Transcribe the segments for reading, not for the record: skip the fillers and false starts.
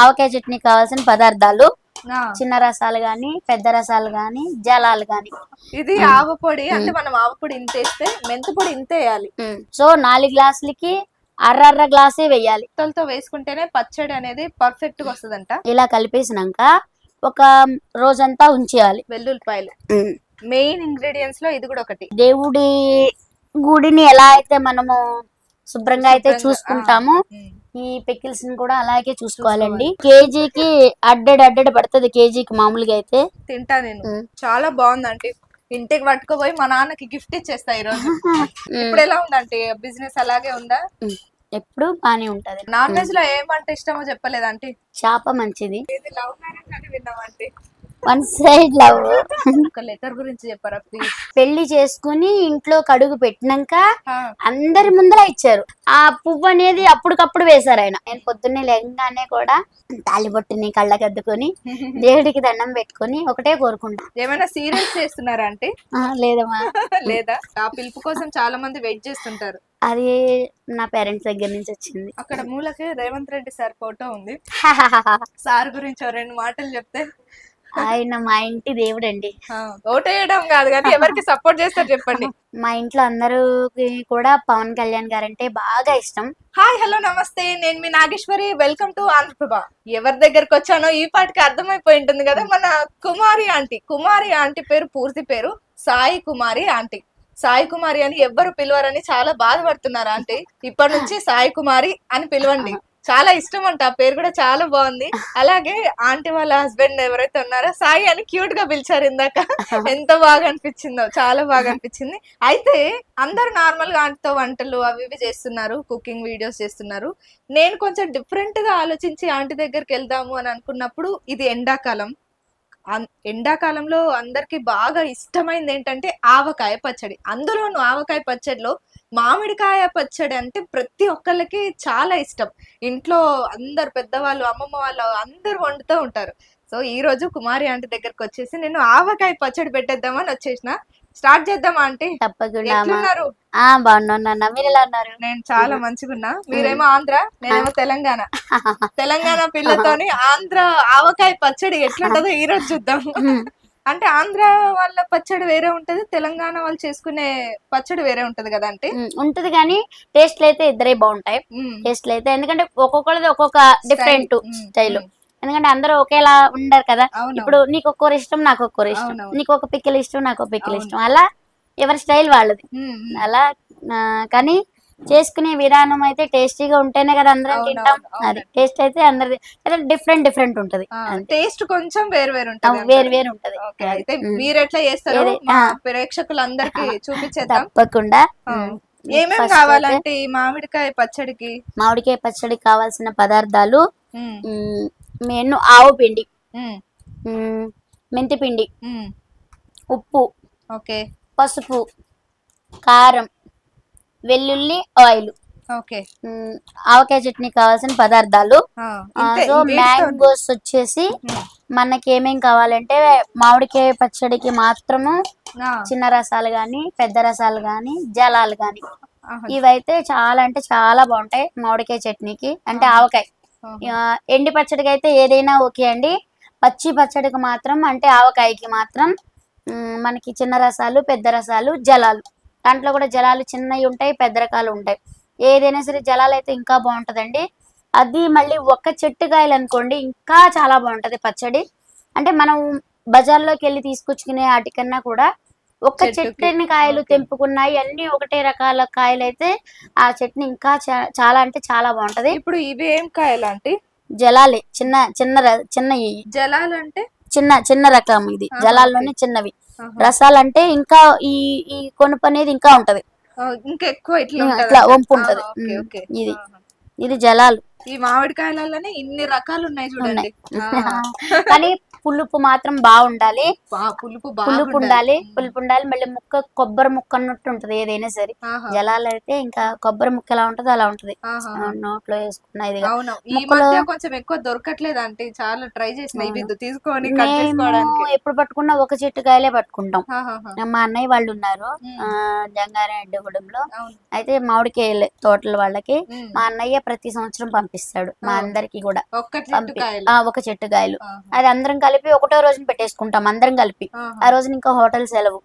ఆవకాయ చట్నీ కావాల్సిన పదార్థాలు చిన్న రసాలు గాని పెద్ద రసాలు గాని జలాలు గాని. ఇది ఆవపొడి అంటే మనం ఆవపొడి ఇంత వేస్తే మెంతిపొడి ఇంత వేయాలి. సో 4 గ్లాసులకి అర్ర గ్లాసే వేయాలి. తో వేసుకుంటేనే పచ్చడి అనేది పర్ఫెక్ట్ గా వస్తుందంట. ఇలా కలిపేసినాక ఒక రోజంతా ఉంచేయాలి. వెల్లుల్లిపాయలు మెయిన్ ఇంగ్రీడియంట్స్ లో ఇది కూడా ఒకటి. దేవుడి గుడిని ఎలా అయితే మనము శుభ్రంగా అయితే చూసుకుంటాము ఈ పికిల్స్ ని కూడా అలాగే చూసుకోవాలండి. కేజీకి అడ్డెడ్ పడుతుంది. కేజీకి మామూలుగా అయితే తింటా నేను. చాలా బాగుందంటే ఇంటికి పట్టుకుపోయి మా నాన్నకి గిఫ్ట్ ఇచ్చేస్తా ఈ రోజు. ఇప్పుడు ఎలా ఉందంటే బిజినెస్ అలాగే ఉందా? ఎప్పుడు బానే ఉంటది. నాన్ వెజ్ లో ఏమంటే ఇష్టమో చెప్పలేదంటే చేప మంచిది. లవ్ మ్యారేజ్ అని విన్నామంటే వన్ సైడ్ లవ్. ఒక లెటర్ గురించి చెప్పారా ప్లీజ్? పెళ్లి చేసుకుని ఇంట్లో కడుగు పెట్టినాక అందరి ముందర ఇచ్చారు. ఆ పువ్వు అనేది అప్పటికప్పుడు వేశారు ఆయన. నేను పొద్దున్నే లేగానే కూడా తాలిబొట్టుని కళ్ళకద్దుకొని దేవుడికి దండం పెట్టుకొని ఒకటే కోరుకుంటా. ఏమైనా సీరియల్స్ చేస్తున్నారా అంటే? లేదమ్మా. లేదా? ఆ పిలుపు కోసం చాలా మంది వెయిట్ చేస్తుంటారు. అది నా పేరెంట్స్ దగ్గర నుంచి వచ్చింది. అక్కడ మూలకే రేవంత్ రెడ్డి సార్ ఫోటో ఉంది. సార్ గురించి 2 మాటలు చెప్తే. ఆయన మా ఇంటి దేవుడు అండి. ఓటేయడం కాదు కానీ ఎవరికి సపోర్ట్ చేస్తారు చెప్పండి. మా ఇంట్లో అందరికి కూడా పవన్ కళ్యాణ్ గారంటే బాగా ఇష్టం. హాయ్ హలో నమస్తే, నేను మీ నాగేశ్వరి. Welcome to Andhra Prabha. ఎవరి దగ్గరకు వచ్చానో ఈ పాటికి అర్థమైపోయి ఉంటుంది కదా. మన కుమారి ఆంటీ పేరు పూర్తి పేరు సాయి కుమారి ఆంటీ. సాయి కుమారి అని ఎవ్వరు పిలవరని చాలా బాధపడుతున్నారు ఆంటీ. ఇప్పటి నుంచి సాయి కుమారి అని పిలవండి. చాలా ఇష్టం అంట. ఆ పేరు కూడా చాలా బాగుంది. అలాగే ఆంటీ వాళ్ళ హస్బెండ్ ఎవరైతే ఉన్నారో సాయి అని క్యూట్ గా పిలిచారు ఇందాక. ఎంత బాగా అనిపించిందో, చాలా బాగా అనిపించింది. అయితే అందరు నార్మల్ గా ఆంటీతో వంటలు అవి ఇవి చేస్తున్నారు, కుకింగ్ వీడియోస్ చేస్తున్నారు. నేను కొంచెం డిఫరెంట్ గా ఆలోచించి ఆంటీ దగ్గరికి వెళ్దాము అని అనుకున్నప్పుడు ఇది ఎండాకాలంలో అందరికి బాగా ఇష్టమైంది ఏంటంటే ఆవకాయ పచ్చడి. అందులోను ఆవకాయ పచ్చడిలో మామిడికాయ పచ్చడి అంటే ప్రతి ఒక్కళ్ళకి చాలా ఇష్టం. ఇంట్లో అందరు పెద్దవాళ్ళు, అమ్మమ్మ వాళ్ళు అందరు వండుతూ ఉంటారు. సో ఈ రోజు కుమారి ఆంటీ దగ్గరకు వచ్చేసి నేను ఆవకాయ పచ్చడి పెట్టేద్దామని వచ్చేసిన. స్టార్ట్ చేద్దామా ఆంటీ? తప్పకుండా. బాగున్నా. మీరు ఎలా ఉన్నారు? నేను చాలా మంచిగున్నా. మీరేమో ఆంధ్ర, నేనేమో తెలంగాణ. తెలంగాణ పిల్లతోని ఆంధ్ర ఆవకాయ పచ్చడి ఎట్లుంటదో ఈ రోజు చూద్దాం. అంటే ఆంధ్ర వాళ్ళ పచ్చడి వేరే ఉంటది, తెలంగాణ వాళ్ళు చేసుకునే పచ్చడి వేరే ఉంటది కదా అంటే? ఉంటది కానీ టేస్ట్లు అయితే ఇద్దరే బాగుంటాయి. టేస్ట్లు అయితే ఎందుకంటే ఒక్కొక్కరిది ఒక్కొక్క డిఫరెంట్ స్టైల్. ఎందుకంటే అందరూ ఒకేలా ఉండరు కదా. ఇప్పుడు నీకు ఒక్కొక్కరు ఇష్టం, నాకు ఒక్కొక్కరు ఇష్టం. నీకు ఒక పిక్కలు ఇష్టం, నాకు ఒక పిక్కలు ఇష్టం. అలా ఎవరి స్టైల్ వాళ్ళది అలా. కానీ చేసుకునే విధానం అయితే టేస్టీగా ఉంటేనే కదా అందరం తింటాం. అది టేస్ట్ అయితే అందరిది డిఫరెంట్ ఉంటది. టేస్ట్ కొంచెం వేరు వేరు ఉంటది. అయితే మీరు ఎట్లా చేస్తారు ప్రేక్షకులందరికీ చూపించేద్దాం. తప్పకుండా. ఏమేమి కావాలంటే మామిడికాయ పచ్చడికి కావాల్సిన పదార్థాలు మెయిన్ ఆవు పిండి, మెంతి పిండి, ఉప్పు, పసుపు, కారం, వెల్లుల్లి, ఆయిల్. ఆవకాయ చట్నీ కావాల్సిన పదార్థాలు. సో మ్యాంగోస్ వచ్చేసి మనకి ఏమేం కావాలంటే మామిడికాయ పచ్చడికి మాత్రము చిన్న రసాలు గాని పెద్ద రసాలు గాని జలాలు గాని ఇవైతే చాలా అంటే చాలా బాగుంటాయి మామిడికాయ చట్నీకి. అంటే ఆవకాయ ఎండి పచ్చడికి అయితే ఏదైనా ఓకే అండి. పచ్చి పచ్చడికి మాత్రం అంటే ఆవకాయకి మాత్రం మనకి చిన్న రసాలు పెద్ద రసాలు జలాలు. దాంట్లో కూడా జలాలు చిన్నవి ఉంటాయి, పెద్ద రకాలు ఉంటాయి. ఏదైనా సరే జలాలు అయితే ఇంకా బాగుంటదండి. అది మళ్ళీ ఒక చెట్టు కాయలు అనుకోండి ఇంకా చాలా బాగుంటది పచ్చడి. అంటే మనం బజార్లోకి వెళ్ళి తీసుకొచ్చుకునే వాటికన్నా కూడా ఒక చెట్టుని కాయలు తెంపుకున్నాయి అన్ని ఒకటే రకాల కాయలు అయితే ఆ చట్నీ ఇంకా చాలా అంటే చాలా బాగుంటది. ఇప్పుడు ఇవి ఏం కాయలు అంటే? జలాలే. చిన్నవి జలాలు అంటే చిన్న రకం. ఇది జలాల్లోనే చిన్నవి. రసాలంటే ఇంకా ఈ కొనుపు అనేది ఇంకా ఉంటది, ఇంకా ఎక్కువ ఇట్లా వంపు ఉంటది. ఇది జలాలు. ఈ మామిడికాయలలోనే ఇన్ని రకాలు ఉన్నాయి చూడండి. కానీ పులుపు మాత్రం బాగుండాలి. పులుపు ఉండాలి. మళ్ళీ కొబ్బరి ముక్క అన్నట్టు ఉంటది ఏదైనా సరే. జలాలు అయితే ఇంకా కొబ్బరి ముక్క ఎలా ఉంటది అలా ఉంటది. నోట్లో వేసుకున్నది కొంచెం ఎక్కువ దొరకట్లేదు అంటే చాలా ట్రై చేసిన తీసుకొని. ఎప్పుడు పట్టుకున్నా ఒక చెట్టు కాయలే పట్టుకుంటాం. మా అన్నయ్య వాళ్ళు ఉన్నారు జంగారెడ్డిగూడెంలో. అయితే మామిడికాయలు తోటల వాళ్ళకి మా అన్నయ్య ప్రతి సంవత్సరం పంపిస్తారు. పంపిస్తాడు మా అందరికి కూడా. ఒక్క చెట్టు కాయలు. ఒక చెట్టు కాయలు అది అందరం కలిపి ఒకటో రోజున పెట్టేసుకుంటాం అందరం కలిపి. ఆ రోజున ఇంకా హోటల్ సెలవు,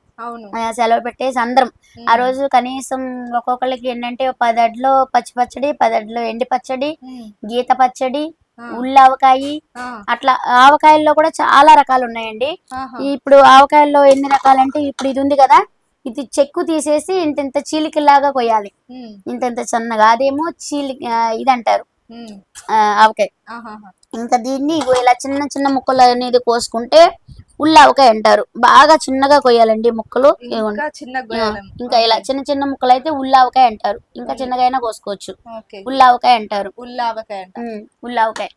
సెలవు పెట్టేసి అందరం ఆ రోజు కనీసం ఒక్కొక్కరికి ఏంటంటే 10 అడ్లు పచ్చి పచ్చడి, 10 అడ్లు ఎండి పచ్చడి, గీత పచ్చడి, ఉల్లావకాయ, అట్లా ఆవకాయల్లో కూడా చాలా రకాలు ఉన్నాయండి. ఇప్పుడు ఆవకాయల్లో ఎన్ని రకాలంటే ఇప్పుడు ఇది ఉంది కదా, ఇది చెక్కు తీసేసి ఇంత చీలికలాగా కొయ్యాలి, ఇంత సన్నగా, అదేమో ఇది అంటారు ఆవకాయ. ఇంకా దీన్ని ఇలా చిన్న చిన్న ముక్కలు అనేది కోసుకుంటే ఉల్లావకాయ అంటారు. బాగా చిన్నగా కొయ్యాలండి ముక్కలు, ఇంకా ఇలా చిన్న చిన్న ముక్కలు అయితే ఉల్లావకాయ అంటారు. ఇంకా చిన్నగా అయినా కోసుకోవచ్చు, ఉల్లావకాయ అంటారు. ఉల్లావకాయ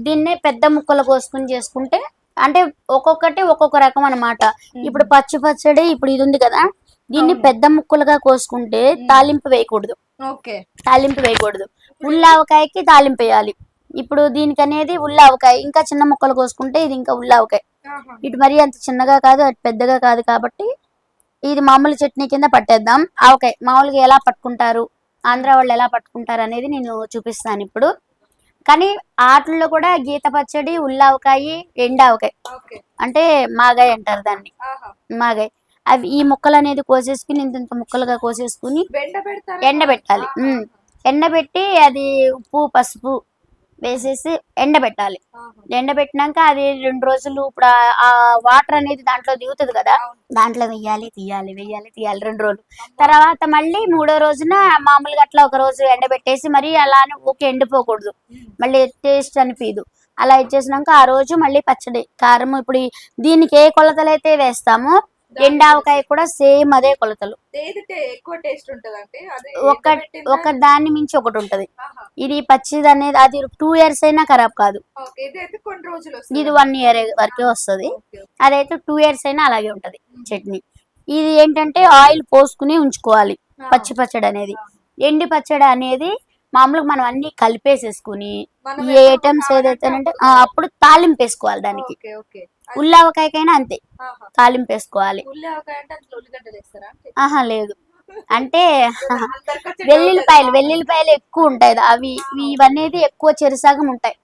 దీన్నే పెద్ద ముక్కలు కోసుకుని చేసుకుంటే అంటే ఒక్కొక్కటి ఒక్కొక్క రకం అన్నమాట. ఇప్పుడు పచ్చి పచ్చడి ఇప్పుడు ఇది ఉంది కదా, దీన్ని పెద్ద ముక్కలుగా కోసుకుంటే తాలింపు వేయకూడదు, ఉల్లావకాయకి తాలింపు వేయాలి. ఇప్పుడు దీనికి అనేది ఉల్లావకాయ, ఇంకా చిన్న ముక్కలు కోసుకుంటే ఇది ఇంకా ఉల్లావకాయ. ఇటు మరీ అంత చిన్నగా కాదు అటు పెద్దగా కాదు కాబట్టి ఇది మామూలు చట్నీ కింద పట్టేద్దాం. ఆవకాయ మామూలుగా ఎలా పట్టుకుంటారు, ఆంధ్ర వాళ్ళు ఎలా పట్టుకుంటారు అనేది నేను చూపిస్తాను ఇప్పుడు. కానీ ఆటల్లో కూడా గీత పచ్చడి, ఉల్లావకాయ, ఎండావకాయ అంటే మాగాయ అంటారు దాన్ని, మాగాయ. అవి ఈ ముక్కలు అనేది కోసేసుకుని ఇంత ముక్కలుగా కోసేసుకుని ఎండబెట్టాలి. ఎండబెట్టి అది ఉప్పు పసుపు వేసేసి ఎండబెట్టాలి. ఎండబెట్టినాక అది 2 రోజులు ఇప్పుడు ఆ వాటర్ అనేది దాంట్లో దిగుతుంది కదా, దాంట్లో వెయ్యాలి తీయాలి 2 రోజులు. తర్వాత మళ్ళీ 3వ రోజున మామూలుగా అట్లా ఒక రోజు ఎండబెట్టేసి మరి అలానే ఊకే ఎండిపోకూడదు, మళ్ళీ టేస్ట్ అనిపించదు. అలా ఇచ్చేసినాక ఆ రోజు మళ్ళీ పచ్చడి కారం. ఇప్పుడు దీనికి ఏ కొలతలు అయితే వేస్తామో ఎండావకాయ కూడా సేమ్ అదే కొలతలు. ఒక దాన్ని మించి ఒకటి ఉంటది. ఇది పచ్చిది అనేది అది 2 years అయినా ఖరాబ్ కాదు, ఇది 1 year వరకే వస్తుంది. అదైతే 2 years అయినా అలాగే ఉంటది చట్నీ. ఇది ఏంటంటే ఆయిల్ పోసుకుని ఉంచుకోవాలి. పచ్చి పచ్చడి అనేది, ఎండి పచ్చడి అనేది మామూలుగా మనం అన్ని కలిపేసేసుకుని ఈ ఐటమ్స్ ఏదైతేనంటే అప్పుడు తాలింపు వేసుకోవాలి. దానికి ఉల్లావకాయకైనా అంతే తాలింపు వేసుకోవాలి. లేదు అంటే వెల్లుల్లిపాయలు ఎక్కువ ఉంటాయి అవి, ఇవన్నీ ఎక్కువ చెరుసాగం ఉంటాయి.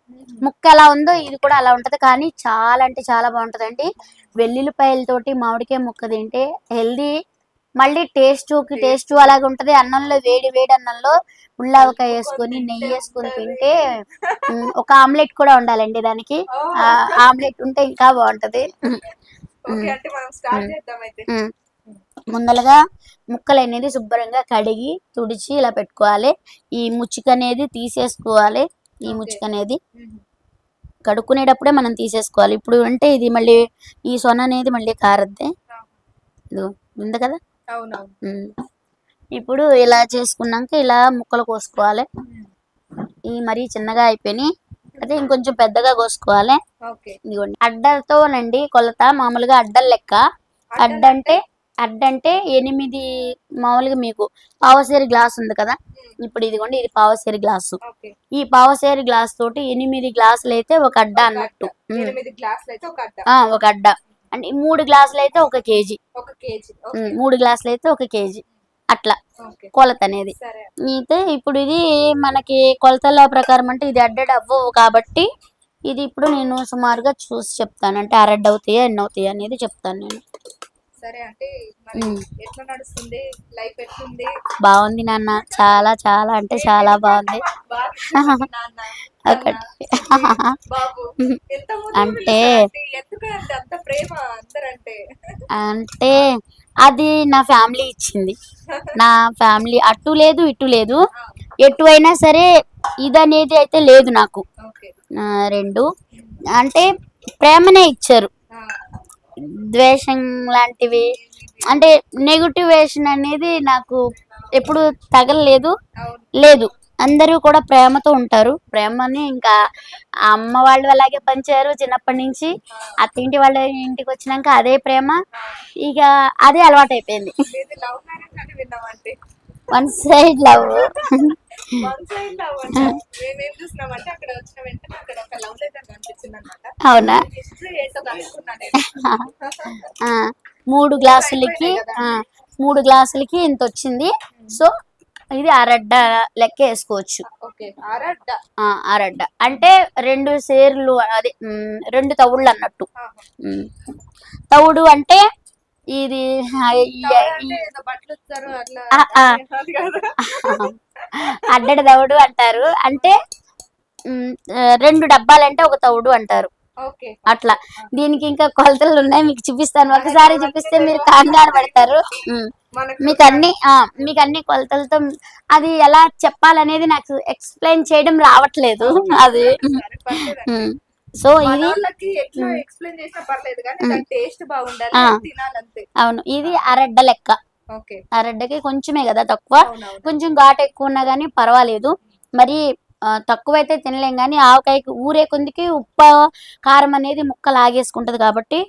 ముక్క ఎలా ఉందో ఇది కూడా అలా ఉంటది, కానీ చాలా అంటే చాలా బాగుంటదండి. వెల్లుల్లిపాయలతోటి మామిడికాయ ముక్క తింటే హెల్దీ, మళ్ళీ టేస్ట్ అలాగే ఉంటది. అన్నంలో వేడి అన్నంలో ఉల్లావకాయ వేసుకొని నెయ్యి వేసుకొని తింటే ఒక ఆమ్లెట్ కూడా ఉండాలండి దానికి, ఆమ్లెట్ ఉంటే ఇంకా బాగుంటది. ముందలుగా ముక్కలు అనేది శుభ్రంగా కడిగి తుడిచి ఇలా పెట్టుకోవాలి. ఈ ముచ్చిక అనేది తీసేసుకోవాలి. ఈ ముచ్చిక అనేది కడుక్కునేటప్పుడే మనం తీసేసుకోవాలి. ఇప్పుడు అంటే ఇది మళ్ళీ ఈ సొన అనేది మళ్ళీ కారద్దే, ఇది ఉంది కదా. ఇప్పుడు ఇలా చేసుకున్నాక ఇలా ముక్కలు కోసుకోవాలి. ఈ మరీ చిన్నగా అయిపోయినాయి అదే ఇంకొంచెం పెద్దగా కోసుకోవాలి. ఇదిగోండి అడ్డతోనండి కొలత, మామూలుగా అడ్డల లెక్క. అడ్డంటే 8 మామూలుగా మీకు పావసేరు గ్లాస్ ఉంది కదా, ఇప్పుడు ఇదిగోండి ఇది పావసేరు గ్లాసు. ఈ పావసేరు గ్లాస్ తోటి 8 గ్లాసులు అయితే ఒక అడ్డ అన్నట్టు, ఒక అడ్డ అంటే 3 గ్లాసులు అయితే 1 kg, 3 గ్లాసులు అయితే 1 kg అట్లా కొలత అనేది. అయితే ఇప్పుడు ఇది మనకి కొలతల ప్రకారం అంటే ఇది అడ్డెడ్ అవ్వవు కాబట్టి ఇది ఇప్పుడు నేను సుమారుగా చూసి చెప్తాను, అంటే అరడ్డ అవుతాయా ఎన్ని అవుతాయా అనేది చెప్తాను నేను. బాగుంది నాన్న, చాలా చాలా అంటే చాలా బాగుంది. అంటే అది నా ఫ్యామిలీ ఇచ్చింది. నా ఫ్యామిలీ అటు లేదు ఇటు లేదు, ఎటు అయినా సరే ఇది అనేది అయితే లేదు నాకు. 2 అంటే ప్రేమనే ఇచ్చారు, ద్వేషం లాంటివి అంటే నెగటివేషన్ అనేది నాకు ఎప్పుడు తగలలేదు. లేదు, అందరూ కూడా ప్రేమతో ఉంటారు. ప్రేమని ఇంకా అమ్మ వాళ్ళు అలాగే పంచారు చిన్నప్పటి నుంచి. అత్తింటి వాళ్ళ ఇంటికి వచ్చినాక అదే ప్రేమ, ఇక అదే అలవాటు అయిపోయింది. 1 side లవ్. అవునా? 3 గ్లాసులకి ఇంత వచ్చింది. సో ఇది అరడ్డ లెక్క వేసుకోవచ్చు. ఓకే, అరడ్డ. అరడ్డ అంటే 2 సేర్లు, అదే 2 తవుళ్ళు అన్నట్టు. తవుడు అంటే ఇది అడ్డడి తవుడు అంటారు. అంటే 2 డబ్బాలంటే ఒక తవుడు అంటారు. అట్లా దీనికి ఇంకా కొలతలు ఉన్నాయి, మీకు చూపిస్తాను. ఒకసారి చూపిస్తే మీరు కంగారు పడతారు. మీకు అన్ని కొలతలతో అది ఎలా చెప్పాలనేది నాకు ఎక్స్ప్లెయిన్ చేయడం రావట్లేదు. అది సో ఇది అవును, ఇది అరడ్డ లెక్క. అరడ్డకి కొంచెమే కదా తక్కువ, కొంచెం ఘాటు ఎక్కువ ఉన్నా గానీ పర్వాలేదు. మరి తక్కువైతే తినలేం గానీ ఆవకాయకి ఊరే కొందికి ఉప్పు కారం అనేది ముక్క లాగేసుకుంటది కాబట్టి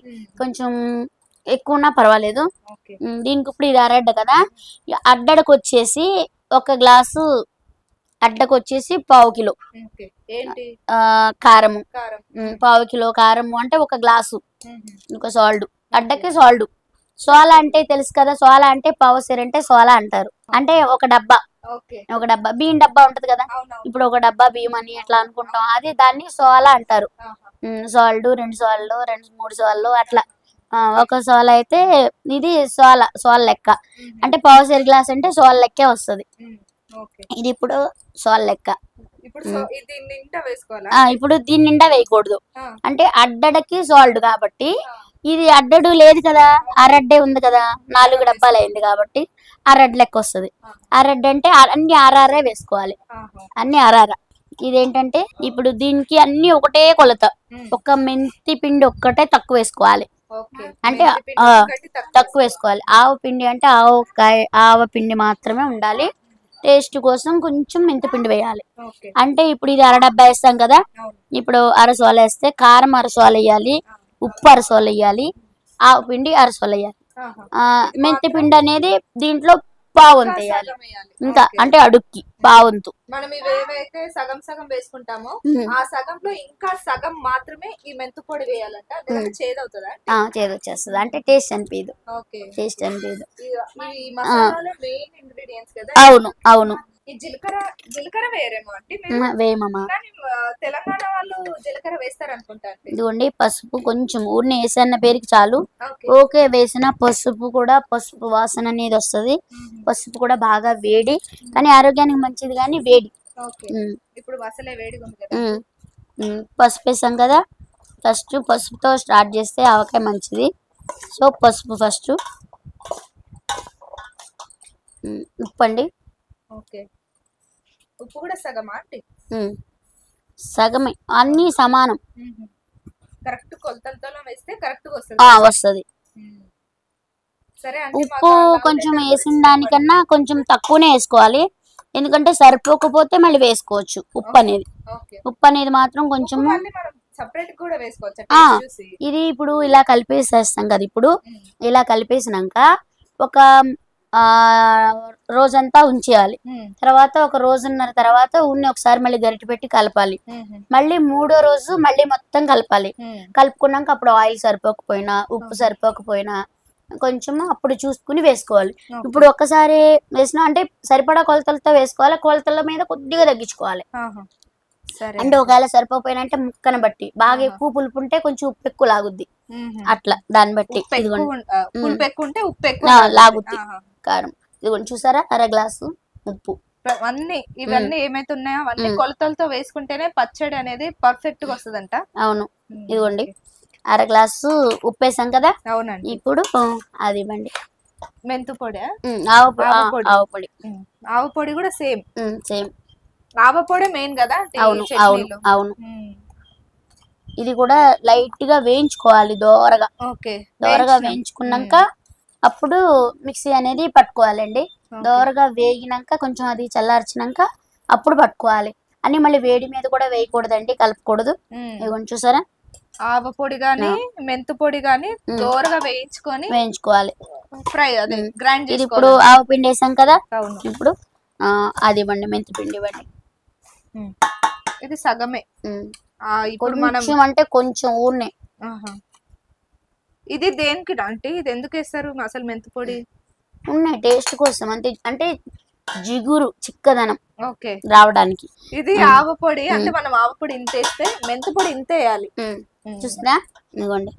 కొంచెం ఎక్కువ ఉన్నా పర్వాలేదు. దీనికి ఇప్పుడు ఇది అరడ్డ కదా, అడ్డకు వచ్చేసి 1 గ్లాసు అడ్డకు వచ్చేసి 1/2 కిలో కారము, 1/2 కిలో కారము అంటే 1 గ్లాసు. ఒక సాల్ట్, అడ్డకి సాల్ట్. సోలా అంటే తెలుసు కదా, సోలా అంటే పావుసేరు అంటే సోలా అంటారు. అంటే ఒక డబ్బా బియ్యం డబ్బా ఉంటది కదా, ఇప్పుడు 1 డబ్బా బియ్యం అని ఎట్లా అనుకుంటాం, అది దాన్ని సోలా అంటారు. సాల్ట్ 2 సాల్లు 2-3 సాల్లు అట్లా. 1 సోలా అయితే ఇది సోల లెక్క. అంటే పావుసేరు గ్లాస్ అంటే సోల లెక్కే వస్తుంది. ఇది ఇప్పుడు సోల లెక్క. ఇప్పుడు దీని నిండా వేయకూడదు, అంటే అడ్డకి సాల్ట్ కాబట్టి. ఇది అడ్డడు లేదు కదా, అరడ్డే ఉంది కదా, 4 డబ్బాలు అయింది కాబట్టి అరడ్డ లెక్క వస్తుంది. అరడ్డ అంటే అన్ని ఆరారే వేసుకోవాలి, అన్ని ఆరార. ఇదేంటంటే ఇప్పుడు దీనికి అన్ని ఒకటే కొలత, ఒక మెంతి పిండి ఒక్కటే తక్కువ వేసుకోవాలి. అంటే తక్కువ వేసుకోవాలి. ఆవు పిండి అంటే ఆవ పిండి మాత్రమే ఉండాలి. టేస్ట్ కోసం కొంచెం మెంతిపిండి వేయాలి. అంటే ఇప్పుడు ఇది 1/2 డబ్బా వేస్తాం కదా, ఇప్పుడు 1/2 సోల వేస్తే కారం 1/2 సోల వేయాలి, ఉప్పు 1/2 సోల వేయాలి, ఆవు పిండి 1/2 సోల వేయాలి. మెంతిపిండి అనేది దీంట్లో పావంతు వేయాలి. ఇంకా అంటే అడుక్కి పావంతు. మనం ఇవేవైతే సగం సగం వేసుకుంటామో ఆ సగంలో ఇంకా సగం మాత్రమే ఈ మెంతు పొడి వేయాలంట. చేదవుతుందా? చేదొచ్చేస్తుంది, అంటే టేస్ట్ అనిపించదు. టేస్ట్ అనిపించదు. అవును అవును. ఈ జీలకర్ర వేరేమో అంటే వేయమమ్మా. తెలంగాణ వాళ్ళు జీలకర్ర వేస్తారు అనుకుంటా. ఇదిగోండి పసుపు కొంచెం ఊరిని వేసన్న పేరుకి చాలు. ఓకే, వేసిన పసుపు కూడా పసుపు వాసన అనేది వస్తుంది. పసుపు కూడా బాగా వేడి, కానీ ఆరోగ్యానికి మంచిది, కానీ వేడి. ఇప్పుడు అసలే వేడిగా ఉంది కదా. పసుపు వేసాం కదా, ఫస్ట్ పసుపుతో స్టార్ట్ చేస్తే ఆవకాయ మంచిది. సో పసుపు ఫస్ట్. ఉప్పు అండి. ఉప్పు కూడా సగమా అండి? సగమే, అన్ని సమానం. కరెక్ట్ కొలతలతో వేస్తే కరెక్ట్ వస్తుంది. సరే, ఉప్పు కొంచెం వేసిన దానికన్నా కొంచెం తక్కువనే వేసుకోవాలి, ఎందుకంటే సరిపోకపోతే మళ్ళీ వేసుకోవచ్చు. ఉప్పు అనేది మాత్రం కొంచెం. ఇది ఇప్పుడు ఇలా కలిపేసేస్తాం కదా, ఇప్పుడు ఇలా కలిపేసినాక ఒక రోజంతా ఉంచేయాలి. తర్వాత 1 రోజున్నర తర్వాత ఉన్ని ఒకసారి మళ్ళీ గరిటె పెట్టి కలపాలి. మళ్ళీ 3వ రోజు మళ్ళీ మొత్తం కలపాలి. కలుపుకున్నాక అప్పుడు ఆయిల్ సరిపోకపోయినా, ఉప్పు సరిపోకపోయినా కొంచెం అప్పుడు చూసుకుని వేసుకోవాలి. ఇప్పుడు ఒక్కసారి వేసినా అంటే సరిపడా కొలతలతో వేసుకోవాలి. కొలతల మీద కొద్దిగా తగ్గించుకోవాలి. అంటే ఒకవేళ సరిపోయినా అంటే ముక్కను బట్టి, బాగా ఎక్కువ పులుపు ఉంటే కొంచెం ఉప్పు ఎక్కువ లాగుద్ది, అట్లా దాన్ని బట్టి. లాగుద్ది కారం. ఇదిగోండి చూసారా, 1/2 గ్లాసు ఉప్పు. ఇవన్నీ ఏమైతే ఉన్నాయో అవన్నీ కొలతలతో వేసుకుంటేనే పచ్చడి అనేది పర్ఫెక్ట్ గా వస్తుందంట. అవును, ఇదిగోండి 1/2 గ్లాసు ఉప్పు వేసాం కదా. అవునండి. ఇప్పుడు అది ఇవ్వండి, మెంతు పొడి, ఆవు పొడి. ఆవు పొడి కూడా సేమ్. ఆవ పొడి మెయిన్ కదా. అవును అవును అవును. ఇది కూడా లైట్ గా వేయించుకోవాలి, దోరగా. దోరగా వేయించుకున్నాక అప్పుడు మిక్సీ అనేది పట్టుకోవాలండి. దోరగా వేగినాక కొంచెం అది చల్లార్చినాక అప్పుడు పట్టుకోవాలి. అని మళ్ళీ వేడి మీద కూడా వేయకూడదండి, కలపకూడదు. ఇదిగోండి చూసారా, ఆవ పొడి గాని మెంతు పొడి గాని దోరగా వేయించుకోవాలి, ఫ్రై అదే గ్రైండ్. ఇది ఇప్పుడు ఆవ పిండి వేసాం కదా, ఇప్పుడు అది ఇవ్వండి, మెంతి పిండి ఇవ్వండి. ఇది సగమే. ఇప్పుడు మనం అంటే కొంచెం ఊరినే. ఇది దేనికి అంటే ఇది ఎందుకు వేస్తారు అసలు మెంతి పొడి? ఉన్నాయి టేస్ట్ కోసం అంతే. అంటే జిగురు చిక్కదనం ఓకే రావడానికి. ఇది ఆవపొడి అంటే మనం ఆవపొడి ఇంత వేస్తే మెంతి పొడి ఇంత వేయాలి. చూసారా ఇదిగోండి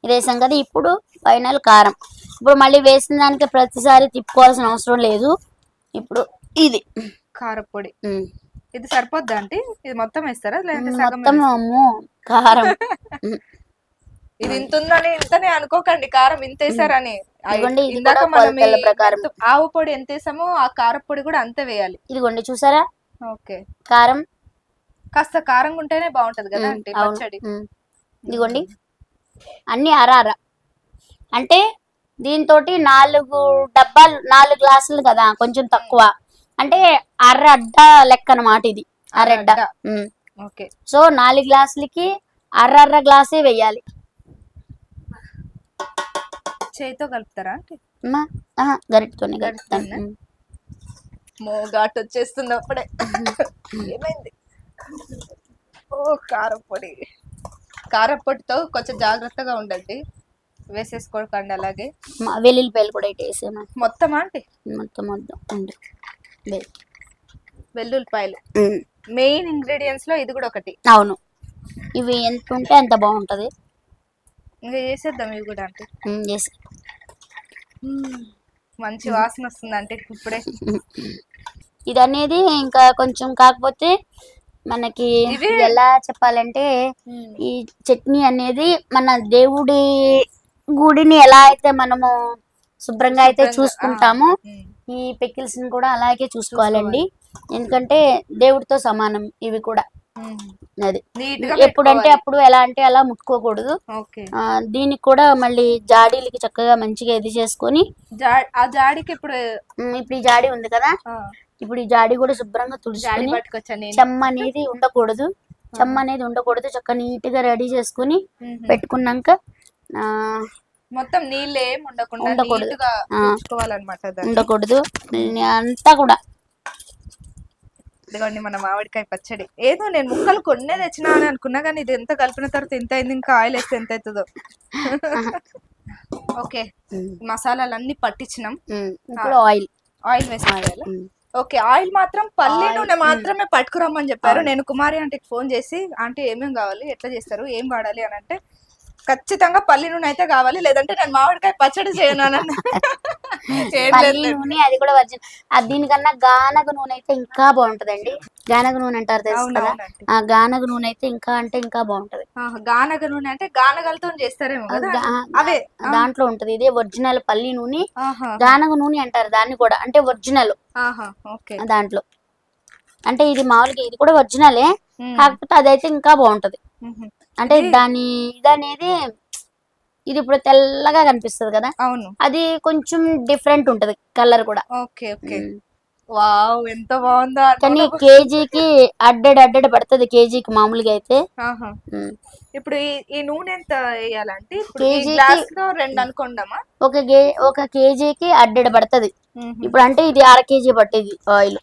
ఇది వేసాం కదా. ఇప్పుడు ఫైనల్ కారం. ఇప్పుడు మళ్ళీ వేసిన దానికి ప్రతిసారి తిప్పుకోవాల్సిన అవసరం లేదు. ఇప్పుడు ఇది కారపొడి ఇది సరిపోద్దా అంటే ఇది మొత్తం వేస్తారా లేదంటే సగం? మొత్తం అమ్మో కారం ఇది ఇంత ఉందని ఇంతనే అనుకోకండి, కారం ఇంత వేసారని. ఇందాక మనం కొలతల ప్రకారం ఆవు పొడి ఎంత వేసామో ఆ కారపొడి కూడా అంతే వేయాలి. ఇదిగోండి చూసారా ఓకే కారం కాస్త కారంగా ఉంటేనే బాగుంటది కదా అంటే పచ్చడి. ఇదిగోండి అన్ని అర అంటే దీంతో 4 డబ్బాలు 4 గ్లాసులు కదా, కొంచెం తక్కువ అంటే అడ్డ లెక్క అన్నమాట. ఇది అరడ్డ. ఓకే సో 4 గ్లాసులకి అర్ర గ్లాసే వేయాలి. చేతితో కలుపుతారా అంటే గరిటతోనే కలుపుతాను. ఘాట్ వచ్చేస్తుంది అప్పుడే. ఏమైంది? ఓ కారపొడి. కారపొడితో కొంచెం జాగ్రత్తగా ఉండండి, వేసేసుకోకండి. అలాగే వెల్లుల్లిపాయలు కూడా ఇటు వేసాను మొత్తమా అంటే మొత్తం వెల్లుల్లిపాయలు మెయిన్ ఇంగ్రీడియంట్స్ లో ఇది కూడా ఒకటి. అవును ఇవి ఎంత ఉంటే అంత బాగుంటది. ఇంకా చేసేద్దాం ఇవి కూడా అంటే. మంచి వాసన వస్తుంది అంటే ఇప్పుడే. ఇది అనేది ఇంకా కొంచెం కాకపోతే మనకి ఎలా చెప్పాలంటే ఈ చట్నీ అనేది మన దేవుడి గుడిని ఎలా అయితే మనము శుభ్రంగా అయితే చూసుకుంటామో ఈ పికిల్స్ ని కూడా అలాగే చూసుకోవాలండి. ఎందుకంటే దేవుడితో సమానం ఇవి కూడా. అది ఎప్పుడంటే అప్పుడు ఎలా అంటే అలా ముట్టుకోకూడదు. దీనికి కూడా మళ్ళీ జాడీలకి చక్కగా మంచిగా ఇది చేసుకొని ఆ జాడీకి ఇప్పుడు ఈ జాడీ ఉంది కదా, ఇప్పుడు ఈ జాడీ కూడా శుభ్రంగా తుడుచుకొని చెమ్మ అనేది ఉండకూడదు. చక్కగా నీట్ గా రెడీ చేసుకుని పెట్టుకున్నాక మొత్తం నీళ్ళు ఏం ఉండకూడదు అంతా కూడా. ఇదిగోండి మన మామిడికాయ పచ్చడి. ఏదో నేను ముక్కలు కొన్నే తెచ్చినా అని అనుకున్నా, కానీ ఇది ఎంత కలిపిన తర్వాత ఎంత అయింది, ఇంకా ఆయిల్ వేస్తే ఎంత అవుతుందో. ఓకే మసాలాలన్నీ పట్టించినాం. ఆయిల్ వేసుకోవాలి. ఓకే ఆయిల్ మాత్రం పల్లి నూనె మాత్రమే పట్టుకురమ్మని చెప్పారు. నేను కుమారి ఆంటీకి ఫోన్ చేసి ఆంటీ ఏమేమి కావాలి, ఎట్లా చేస్తారు, ఏం వాడాలి అని అంటే ఖచ్చితంగా పల్లి నూనె అయితే కావాలి, లేదంటే నేను మామిడికాయ పచ్చడి చేయను. అది కూడా దీనికన్నా గానగ నూనె అయితే ఇంకా బాగుంటదండి. గానగ నూనె అంటారు తెలుసు కదా, ఆ గానగ నూనె అయితే ఇంకా అంటే ఇంకా బాగుంటది. గానగ నూనె అంటే గానగలతో చేస్తారేమో కదా, అవే దాంట్లో ఉంటది. ఇదే ఒరిజినల్ పల్లి నూనె. గానగ నూనె అంటారు దాన్ని కూడా, అంటే ఒరిజినల్ దాంట్లో. అంటే ఇది మామూలుగా ఇది కూడా ఒరిజినలే, కాకపోతే అదైతే ఇంకా బాగుంటది. అంటే దాని ఇదనేది ఇది ఇప్పుడు తెల్లగా కనిపిస్తుంది కదా, అవును అది కొంచెం డిఫరెంట్ ఉంటది కలర్ కూడా. ఓకే ఓకే వావ్ ఎంత బాగుందో. కానీ కేజీకి అడ్డెడ్ పడుతుంది కేజీకి మామూలుగా అయితే. ఇప్పుడు ఈ నూనె ఎంత వేయాలంటే కేజీకి 2 అనుకోండమా? ఒక కేజీకి అడ్డెడ్ పడుతుంది. ఇప్పుడు అంటే ఇది 1/2 కేజీ పట్టేది ఆయిల్.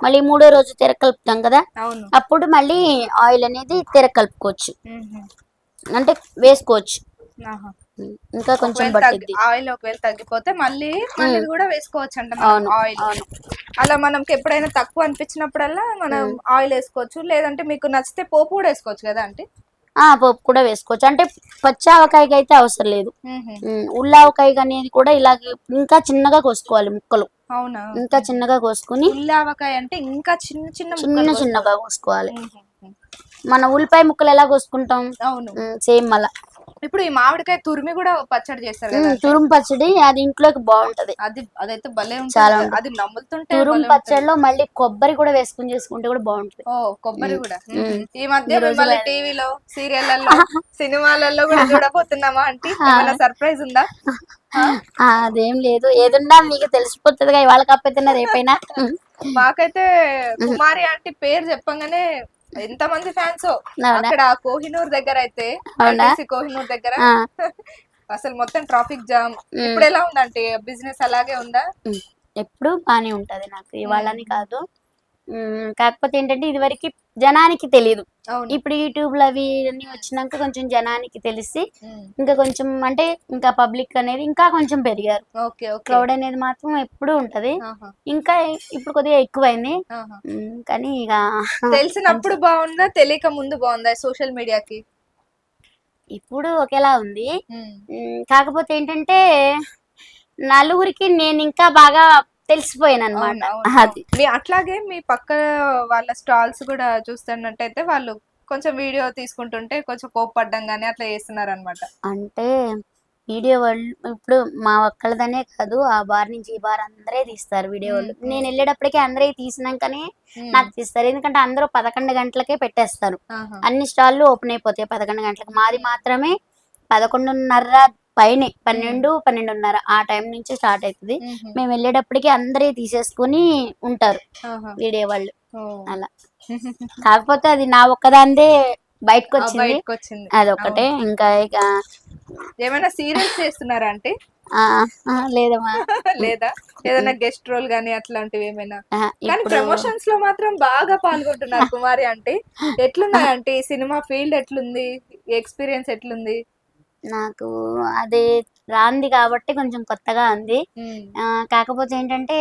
మళ్ళీ 3వ రోజు కలుపుతాం కదా, అప్పుడు మళ్ళీ ఆయిల్ అనేది కలుపుకోవచ్చు, అంటే వేసుకోవచ్చు. ఇంకా కొంచెం ఆయిల్ ఒకవేళ తగ్గిపోతే మళ్ళీ కూడా వేసుకోవచ్చు అంట ఆయిల్. అలా మనకి ఎప్పుడైనా తక్కువ అనిపించినప్పుడల్లా మనం ఆయిల్ వేసుకోవచ్చు, లేదంటే మీకు నచ్చితే పోపు కూడా వేసుకోవచ్చు కదా అంటే. పోపు కూడా వేసుకోవచ్చు, అంటే పచ్చి ఆవకాయకి అయితే అవసరం లేదు. ఉల్లావకాయ అనేది కూడా ఇలాగే ఇంకా చిన్నగా కోసుకోవాలి ముక్కలు. అవునా? ఇంకా చిన్నగా కోసుకుని ఉల్లావకాయ అంటే ఇంకా చిన్నగా కోసుకోవాలి. మన ఉల్లిపాయ ముక్కలు ఎలా కోసుకుంటాం, అవును సేమ్ అలా. ఇప్పుడు ఈ మామిడికాయ తురిమి కూడా పచ్చడి చేస్తారు కదా, తురుము పచ్చడి అది ఇంట్లోకి బాగుంటది. అదైతే భలే ఉంటుంది, చాలా అది నమ్ముతుంటే. తురుము పచ్చడిలో మళ్ళీ కొబ్బరి కూడా వేసుకుని చేసుకుంటే కూడా బాగుంటది. కొబ్బరి కూడా ఈ మధ్య మిమ్మల్ని టీవీలో సీరియళ్లలో సినిమాలలో కూడా చూడబోతున్నామా అంటే ఏమైనా సర్ప్రైజ్ ఉందా? అదేం లేదు, ఏదున్నా మీకు తెలిసిపోతుందిగా ఇవాళ కాకపోతే రేపైనా. మాకైతే కుమారి ఆంటీ పేరు చెప్పంగానే ఎంత మంది ఫ్యాన్స్ అక్కడ కోహినూర్ దగ్గర అయితే, కోహినూర్ దగ్గర అసలు మొత్తం ట్రాఫిక్ జామ్. ఇప్పుడు ఎలా ఉందంటే బిజినెస్ అలాగే ఉందా? ఎప్పుడు బానే ఉంటది నాకు, ఇవాళని కాదు. కాకపోతే ఏంటంటే ఇది వరకు జనానికి తెలియదు. అవును. ఇప్పుడు యూట్యూబ్ లో అవి అన్ని వచ్చినాక కొంచెం జనానికి తెలిసి ఇంకా కొంచెం అంటే ఇంకా పబ్లిక్ అనేది ఇంకా కొంచెం పెరిగారు. Okay okay. క్రౌడ్ అనేది మాత్రం ఎప్పుడూ ఉంటది. ఇంకా ఇప్పుడు కొద్దిగా ఎక్కువైంది. కానీ ఇక తెలిసినప్పుడు బాగుందా తెలియక ముందు బాగుందా సోషల్ మీడియాకి? ఇప్పుడు ఒకేలా ఉంది. కాకపోతే ఏంటంటే నలుగురికి నేను ఇంకా బాగా తెలిసిపోయాను అనమాట. అది అట్లాగే మీ పక్క వాళ్ళ స్టాల్స్ కూడా చూస్తున్నట్టయితే వాళ్ళు కొంచెం వీడియో తీసుకుంటుంటే కొంచెం కోప్పడ్డం గానీ అట్లా చేస్తున్నారు అనమాట. అంటే వీడియో వాళ్ళు ఇప్పుడు మా ఒక్కళ్ళదనే కాదు, ఆ బార్ నుంచి ఈ బార్ అందరే తీస్తారు వీడియో వాళ్ళు. నేను వెళ్ళేటప్పటికే అందరే తీసినాకనే నాకు తీస్తారు. ఎందుకంటే అందరూ 11 గంటలకే పెట్టేస్తారు. అన్ని స్టాల్లు ఓపెన్ అయిపోతాయి 11 గంటలకు. మాది మాత్రమే 11:30 పైనే, 12, 12:30 ఆ టైం నుంచి స్టార్ట్ అవుతుంది. మేము వెళ్ళేటప్పటికి అందరే తీసేసుకుని ఉంటారు వీడియో వాళ్ళు. అలా కాకపోతే అది నా ఒక్కదాందే బయటకు వచ్చింది అదొక్కటే. ఇంకా ఇక ఏమైనా సీరియల్స్ చేస్తున్నారా అంటే? లేదమ్మా. లేదా ఏదైనా గెస్ట్ రోల్ గానీ అట్లాంటివి ఏమైనా? కానీ ప్రమోషన్స్ లో మాత్రం బాగా పాల్గొంటున్నారు కుమారి అంటే. ఎట్లున్నాయి అంటే సినిమా ఫీల్డ్ ఎట్లుంది, ఎక్స్పీరియన్స్ ఎట్లుంది? నాకు అది రాంది కాబట్టి కొంచెం కొత్తగా ఉంది. కాకపోతే ఏంటంటే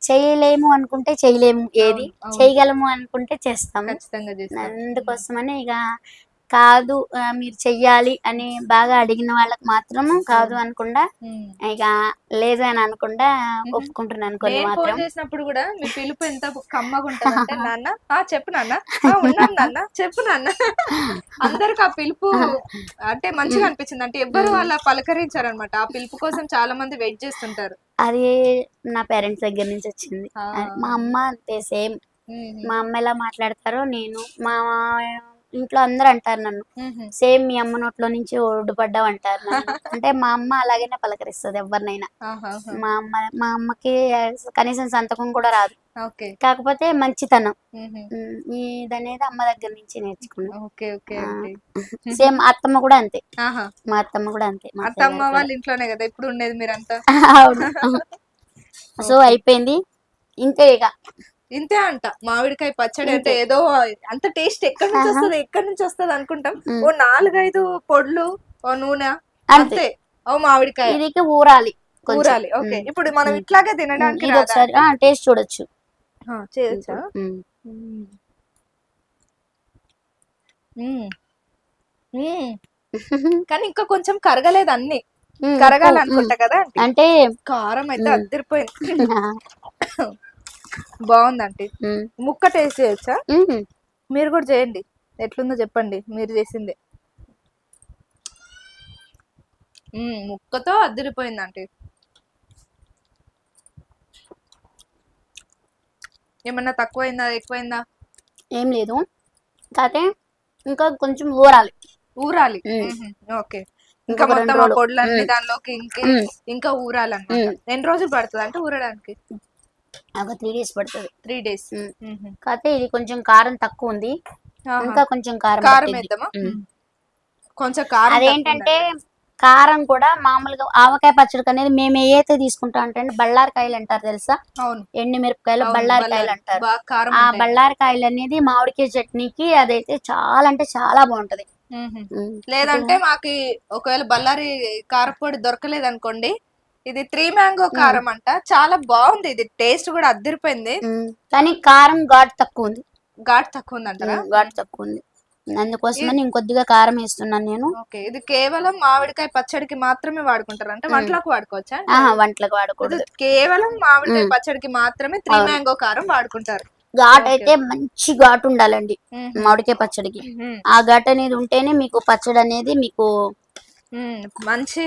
చేయలేము అనుకుంటే చేయలేము, ఏది చేయగలము అనుకుంటే చేస్తాము. అందుకోసమని ఇక కాదు మీరు చెయ్యాలి అని బాగా అడిగిన వాళ్ళకి మాత్రం కాదు అనకుండా, ఇక లేదు అని అనకుండా ఒప్పుకుంటున్నాను. కొన్ని మాత్రం చేసినప్పుడు కూడా మీ పిలుపు ఎంత కమ్మగా ఉంటదంటే, నాన్న చెప్పు నాన్న, ఉన్నాను నాన్న చెప్పు నాన్న. అందరికి ఆ పిలుపు అంటే మంచిగా అనిపించింది. అంటే ఎవ్వరు అలా పలకరించారనమాట. ఆ పిలుపు కోసం చాలా మంది వెయిట్ చేస్తుంటారు. అది నా పేరెంట్స్ దగ్గర నుంచి వచ్చింది. మా అమ్మ అంతే సేమ్. మా అమ్మ ఎలా మాట్లాడతారో నేను, మా ఇంట్లో అందరు అంటారు నన్ను సేమ్ మీ అమ్మ నోట్లో నుంచి ఒడ్డుపడ్డావు అంటారు నన్ను. అంటే మా అమ్మ అలాగనే పలకరిస్తుంది ఎవరినైనా. మా అమ్మకి కనీసం సంతకం కూడా రాదు. కాకపోతే మంచితనం ఇదనేది అమ్మ దగ్గర నుంచి నేర్చుకున్నాను. సేమ్ అత్తమ్మ కూడా అంతే. మా అత్తమ్మ కూడా అంతే. అత్తమ్మ వాళ్ళ ఇంట్లోనే కదా ఇప్పుడు ఉండేది మీరంతా. అవును. సో అయిపోయింది ఇంతే. ఇక ఇంతే అంట. మామిడికాయ పచ్చడి అంటే ఏదో అంత టేస్ట్ ఎక్కడి నుంచి వస్తుంది అనుకుంటాం. ఓ 4-5 పొడులు, ఓ నూనె, అంతే. ఓ మామిడికాయ ఇది ఊరాలి. ఓకే. ఇప్పుడు మనం ఇట్లాగే తినడానికి ఒకసారి టేస్ట్ చూడొచ్చు. చేయొచ్చా? కానీ ఇంకా కొంచెం కరగలేదు, అన్ని కరగాలనుకుంటా కదా. అంటే కారం అయితే అద్దరిపోయింది. బాగుందండి. ముక్క టేస్ట్ చేయొచ్చా? మీరు కూడా చేయండి, ఎట్లుందో చెప్పండి మీరు చేసింది. ముక్కతో అద్దరిపోయిందండి. ఏమన్నా తక్కువైందా ఎక్కువైందా? ఏం లేదు, కాకపోతే ఇంకా కొంచెం ఊరాలి. ఓకే. ఇంకా మొత్తం ఆ పొడులన్నీ దానిలోకి ఇంకా ఊరాలన్నమాట. ఎన్ని రోజులు పడుతుంది అంటే ఊరడానికి? ఒక 3 days పడుతుంది. 3 days. కాకపోతే ఇది కొంచెం కారం తక్కువ ఉంది. ఇంకా కొంచెం కారం వేద్దామా? కొంచెం కారం. అదేంటంటే కారం కూడా మామూలుగా ఆవకాయ పచ్చడికి అనేది మేము ఏదైతే తీసుకుంటాం అంటే బళ్ళారికాయలు అంటారు తెలుసా? ఎండు మిరపకాయలు బళ్ళారికాయలు అంటారు. ఆ బళ్ళారికాయలు అనేది మామిడికాయ చట్నీకి అదైతే చాలా అంటే చాలా బాగుంటది. లేదంటే మాకు ఒకవేళ బళ్ళారి కారపొడి దొరకలేదు అనుకోండి, ఇది 3 మ్యాంగో కారం అంట. చాలా బాగుంది, ఇది టేస్ట్ కూడా అద్దరిపోయింది. కానీ కారం ఘాటు తక్కువ ఉంది. ఘాటు తక్కువ ఉంది అంటారా? ఘాటు తక్కువ ఉంది, అందుకోసమని ఇంకొద్దిగా కారం వేస్తున్నాను నేను. ఇది కేవలం మామిడికాయ పచ్చడికి మాత్రమే వాడుకుంటారు అంటే వంటలకు వాడుకోవచ్చా? వంటలకు వాడుకోవద్దు, కేవలం మామిడికాయ పచ్చడికి మాత్రమే 3 మ్యాంగో కారం వాడుకుంటారు. ఘాట్ అయితే మంచి ఘాటు ఉండాలండి మామిడికాయ పచ్చడికి. ఆ ఘాట్ అనేది ఉంటేనే మీకు పచ్చడి అనేది మీకు మంచి